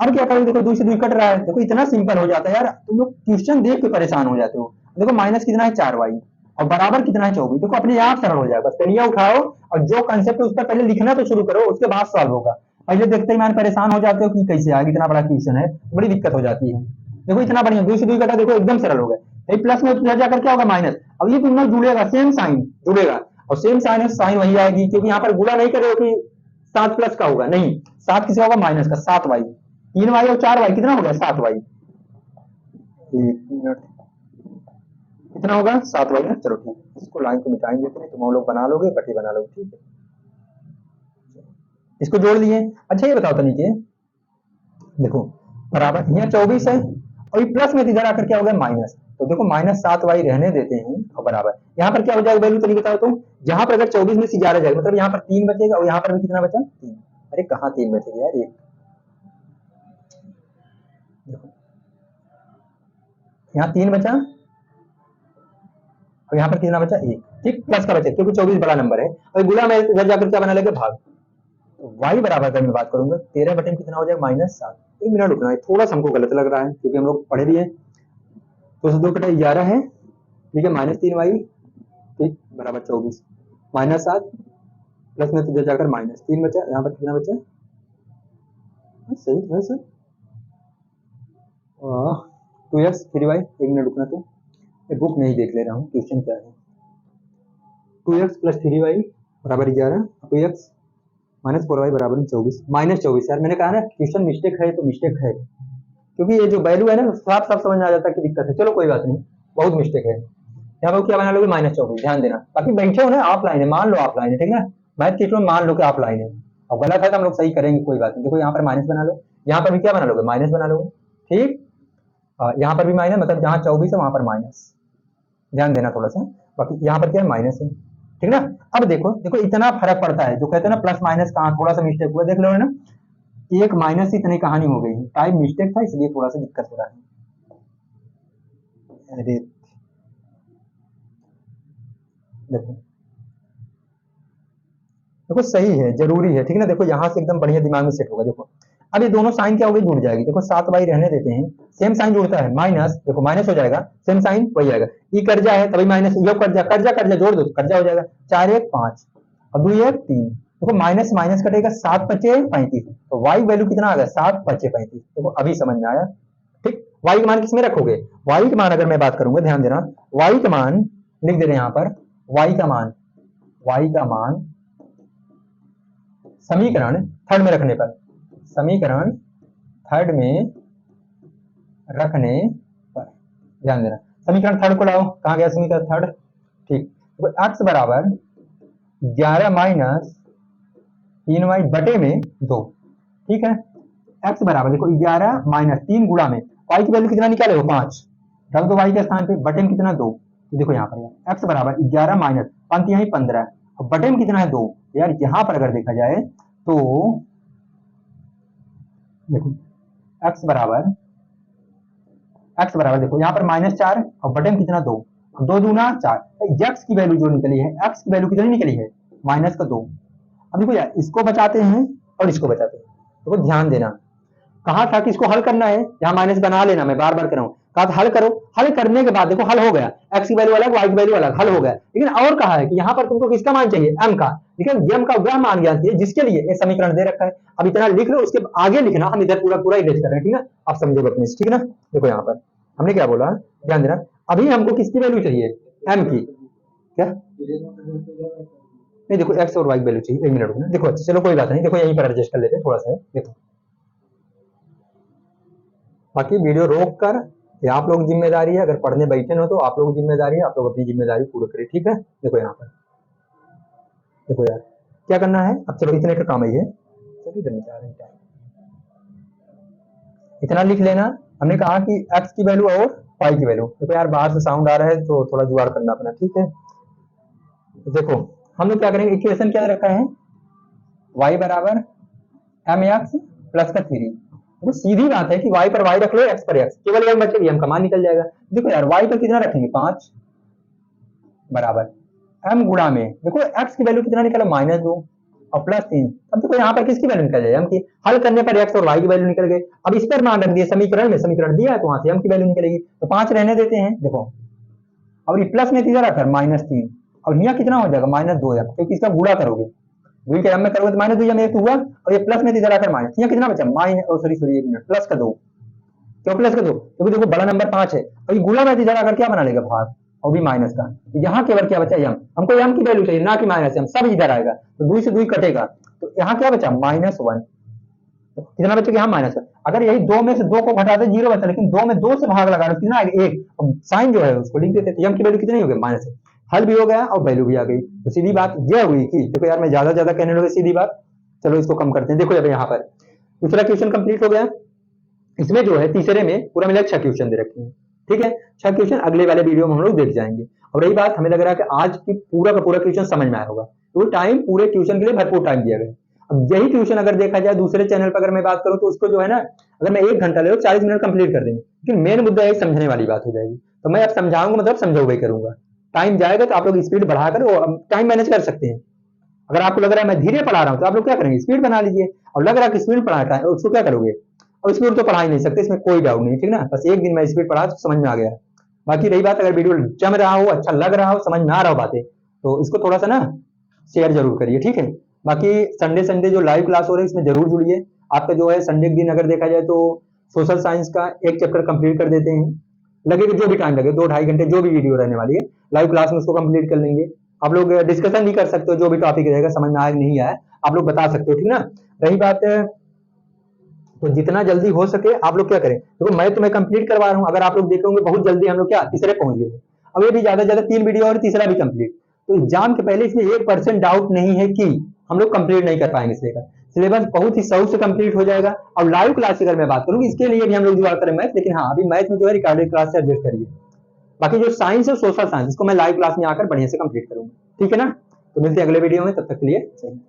अब क्या करोगे, देखो 2 से 2 कट रहा है, देखो इतना सिंपल हो जाता है यार, तुम लोग क्वेश्चन देख के परेशान हो जाते हो। देखो माइनस कितना है 4y और बराबर कितना है 24, देखो अपने आप सरल हो जाएगा, बस पेनिया उठाओ और जो कंसेप्ट है उस पर पहले लिखना तो शुरू करो, उसके बाद सॉल्व होगा। पहले देखते ही मान परेशान हो जाते हो कि कैसे आगे, इतना बड़ा क्वेश्चन है, बड़ी दिक्कत हो जाती है। देखो इतना बढ़िया 2 से 2 कटा, देखो एकदम सरल हो गया। प्लस में जाकर क्या होगा माइनस, अब ये तुम लोग जुड़ेगा, सेम साइन जुड़ेगा, और सेम साइन वही आएगी, क्योंकि यहाँ पर गुणा नहीं करोगे कि 7 प्लस का होगा, नहीं 7 किसका होगा माइनस का, 7y, 3y और 4y कितना हो गया 7y, कितना होगा 7y ना। चलो ठीक, इसको लाइन को मिटाएंगे, तुम लोग बना लोगे, बटी बना लोगे। ठीक है, इसको जोड़ लिए। अच्छा ये बताओ तो नीचे देखो बराबर, यहाँ 24 है और ये प्लस में इधर आकर क्या हो गया माइनस, तो देखो माइनस 7y रहने देते हैं और बराबर, यहाँ पर क्या हो जाएगा वैल्यू, तो नहीं बताओ तुम, जहां पर अगर 24 में से 11 जाएगा मतलब यहाँ पर 3 बचेगा, और यहाँ पर भी कितना बचा 3, अरे कहाँ 3 बचेगा यार, एक यहाँ 3 बचा और यहाँ पर कितना बचा 1। ठीक, प्लस का बचा क्योंकि 24 बड़ा नंबर है, और गुणा में इधर जाकर क्या बना लेंगे भाग, y बराबर अगर मैं बात करूंगा 13 बटे कितना हो जाएगा माइनस 7। एक मिनट रुकना है, थोड़ा सा हमको गलत लग रहा है क्योंकि हम लोग पढ़े भी है, तो 2 कटा 11 है, ठीक है, माइनस 3y, ठीक बराबर 24 माइनस 7 प्लस में तो जाकर माइनस 3 बचा, यहाँ पर कितना बचा, सही है सर 2x 3y। एक मिनट रुकना, तो बुक में ही देख ले रहा हूँ क्वेश्चन क्या है। 2x प्लस 3y बराबर 11, 2x माइनस 4y बराबर माइनस 24। यार मैंने कहा ना क्वेश्चन मिस्टेक है तो मिस्टेक है, क्योंकि ये जो वैल्यू है ना साफ साफ समझ में आ जाता है कि दिक्कत है। चलो कोई बात नहीं, बहुत मिस्टेक है। यहाँ पर क्या बना लोगे माइनस 24, ध्यान देना, बाकी बैठे हो ना ऑफलाइन है, मान लो ऑफलाइन है, ठीक है, मैथ की में मान लो कि ऑफलाइन है, और गलत है तो हम लोग सही करेंगे, कोई बात नहीं। देखो यहाँ पर माइनस बना लो, यहाँ पर भी क्या बना लोगे माइनस बना लोगे, ठीक, यहाँ पर भी माइनस, मतलब जहाँ 24 है वहां पर माइनस, ध्यान देना थोड़ा सा, बाकी यहाँ पर क्या माइनस है, ठीक ना। अब देखो देखो इतना फर्क पड़ता है, जो कहते हैं ना प्लस माइनस कहाँ थोड़ा सा मिस्टेक हुआ, देख लो ना, एक माइनस से इतनी कहानी हो गई, टाइप मिस्टेक था इसलिए थोड़ा सा दिक्कत हो रहा है। अरे देखो देखो सही है, जरूरी है, ठीक ना। देखो यहाँ से एकदम बढ़िया दिमाग में सेट होगा। देखो अब ये दोनों साइन क्या हो गई, जुड़ जाएगी। देखो 7y रहने देते हैं, सेम साइन जुड़ता है, माइनस देखो माइनस हो जाएगा, सेम साइन वही आएगा, ई कर्जा है तभी माइनस, ये कर्जा जोड़ दो कर्जा हो जाएगा, 4 1 5 और 2 1 3, देखो माइनस माइनस कटेगा, 7 5 35, तो y वैल्यू कितना आ गया 7 5 35। देखो अभी समझ में आया, ठीक। y का मान किसमें रखोगे, y का मान अगर मैं बात करूंगा, ध्यान देना, y का मान लिख दे रहे हैं यहाँ पर, y का मान समीकरण थर्ड में रखने पर, समीकरण थर्ड में रखने पर ध्यान देना। समीकरण थर्ड को लाओ, कहाँ गया समीकरण थर्ड, ठीक। तो x बराबर 11 माइनस 3y बटे में 2, ठीक है। x बराबर देखो 11 माइनस 3 गुणा में y की वैल्यू कितना निकाले हो 5, रख दो y के स्थान पे, बटे में कितना 2, तो देखो यहाँ पर x बराबर 11 माइनस 5 यहाँ 15 और बटे में कितना है 2। यार यहाँ पर अगर देखा जाए तो देखो x बराबर देखो यहाँ पर -4 और बटे में कितना 2, 2 दूना 4, x की वैल्यू जो निकली है, x की वैल्यू कितनी निकली है -2। अब देखो यार इसको बचाते हैं और इसको बचाते हैं, देखो ध्यान देना, कहा था कि इसको हल करना है, यहाँ माइनस बना लेना, मैं बार बार कर रहा हूँ, कहा था हल करो, हल करने के बाद देखो हल हो गया, x की वैल्यू अलग y की वैल्यू अलग, हल हो गया। लेकिन और कहा है कि यहाँ पर तुमको किसका मान चाहिए, m का, लेकिन m का वह मान ज्ञात है जिसके लिए ये समीकरण दे रखा है। अब इतना लिख लो, उसके आगे लिखना, हम इधर पूरा इरेज कर रहे हैं, ठीक है, आप समझो अपने, ठीक है ना। देखो यहाँ पर हमने क्या बोला, ध्यान देना, अभी हमको किसकी वैल्यू चाहिए, m की, क्या नहीं, देखो x और y की वैल्यू चाहिए, 1 मिनट रुकना, देखो अच्छा चलो कोई बात नहीं, देखो यहीं पर एडजस्ट कर लेते हैं थोड़ा सा, देखो बाकी वीडियो रोक कर, ये आप लोग जिम्मेदारी है, अगर पढ़ने बैठे ना तो आप लोग जिम्मेदारी है, आप लोग अपनी जिम्मेदारी पूरी करें, ठीक है। देखो यहाँ पर देखो यार क्या करना है, अब चलो इतने का काम ही है, चलो इधर निकाल रहे हैं, इतना लिख लेना। हमने कहा कि x की वैल्यू और y की वैल्यू, देखो यार बाहर से साउंड आ रहा है तो थोड़ा जुगाड़ करना अपना, ठीक है। देखो हम लोग क्या करेंगे, इक्वेशन क्या रखा है, y बराबर mx प्लस का 3, तो सीधी बात है कि y पर y रख लो, x पर x, केवल m बचेगी, m का मान निकल जाएगा। देखो यार y पर कितना रखेंगे 5 बराबर m गुणा में, देखो x की वैल्यू कितना निकला -2 और +3, अब देखो यहाँ पर किसकी वैल्यू निकल जाएगी, m की, हल करने पर x और y की वैल्यू निकल गई। अब इस पर मान रख दिए समीकरण में, समीकरण दिया है तो वहां से m की वैल्यू निकलेगी, तो 5 रहने देते हैं, देखो और ये प्लस में तीसरा रखकर -3 और यहाँ कितना हो जाएगा -2, क्योंकि इसका गुणा करोगे, 2 के m में करोगे तो -2 में 1 हुआ और ये प्लस में तीसरा कर माइनस, यहाँ कितना बचा सॉरी 1 मिनट, प्लस का 2, क्यों प्लस का 2, क्योंकि देखो बड़ा नंबर 5 है और ये गुणा में तीसरा कर क्या बना लेगा भाग, और भी माइनस का, तो यहाँ केवल क्या बचा m, हमको m की वैल्यू चाहिए ना कि -m, सब इधर आएगा तो 2 से 2 कटेगा, तो यहाँ क्या बचा -1, कितना बचेगा यहाँ -1। अगर यही 2 में से 2 को घटा दे 0 बचा, लेकिन 2 में 2 से भाग लगा रहे कितना आएगा 1, साइन जो है उसको लिख देते, m की वैल्यू कितनी हो गई -1, हल भी हो गया और वैल्यू भी आ गई। तो सीधी बात यह हुई कि देखो यार मैं ज्यादा कहने लगे, सीधी बात, चलो इसको कम करते हैं। देखो अब यहाँ पर दूसरा क्वेश्चन कंप्लीट हो गया, इसमें जो है तीसरे में पूरा मिला 6 क्वेश्चन दे रखे हैं, ठीक है। 6 क्वेश्चन अगले वाले वीडियो में हम लोग देख जाएंगे। और रही बात, हमें लग रहा है कि आज की पूरा का पूरा क्वेश्चन समझ में आया होगा, तो टाइम पूरे ट्यूशन के लिए भरपूर टाइम दिया गया। अब यही ट्यूशन अगर देखा जाए दूसरे चैनल पर, अगर मैं बात करूं तो उसको जो है ना, अगर मैं 1 घंटा ले 40 मिनट कंप्लीट कर देंगे, लेकिन मेन मुद्दा एक समझने वाली बात हो जाएगी। तो मैं अब समझाऊंगा, मतलब समझाऊंगा ही करूंगा, टाइम जाएगा तो आप लोग स्पीड बढ़ाकर टाइम मैनेज कर सकते हैं। अगर आपको लग रहा है मैं धीरे पढ़ा रहा हूं तो आप लोग क्या करेंगे, स्पीड बना लीजिए, और लग रहा है कि स्पीड पढ़ा है उसको क्या करोगे, और स्पीड तो पढ़ा ही नहीं सकते, इसमें कोई डाउट नहीं, ठीक ना। बस एक दिन मैं स्पीड पढ़ा तो समझ में आ गया। बाकी रही बात, अगर वीडियो जम रहा हो, अच्छा लग रहा हो, समझ में आ रहा हो बातें, तो इसको थोड़ा सा ना शेयर जरूर करिए, ठीक है। बाकी संडे जो लाइव क्लास हो रही है इसमें जरूर जुड़िए। आपका जो है संडे के दिन अगर देखा जाए तो सोशल साइंस का एक चैप्टर कंप्लीट कर देते हैं, लगेगा जो भी टाइम लगे, 2-2.5 घंटे जो भी वीडियो रहने वाली है लाइव क्लास में उसको कंप्लीट कर लेंगे। आप लोग डिस्कशन भी कर सकते हो, जो भी टॉपिक रहेगा समझ में आया नहीं आया आप लोग बता सकते हो, ठीक ना। रही बात तो जितना जल्दी हो सके आप लोग क्या करें, देखो मैं तुम्हें कंप्लीट करवा रहा हूँ, अगर आप लोग देखेंगे बहुत जल्दी हम लोग क्या तीसरे पहुंच गए, अब ये भी ज्यादा 3 वीडियो और तीसरा भी कंप्लीट, तो एग्जाम के पहले इसमें 1% डाउट नहीं है कि हम लोग कंप्लीट नहीं कर पाएंगे। सिलेबस बहुत ही सही से कंप्लीट हो जाएगा। और लाइव क्लास की अगर मैं बात करूँ इसके लिए भी हम लोग जुगाड़ करें मैथ, लेकिन हाँ अभी मैथ में जो है रिकॉर्डेड क्लास से एडजस्ट करिए। बाकी जो साइंस है सोशल साइंस, इसको मैं लाइव क्लास में आकर बढ़िया से कंप्लीट करूंगा, ठीक है ना। तो मिलते हैं अगले वीडियो में, तब तक के लिए सही।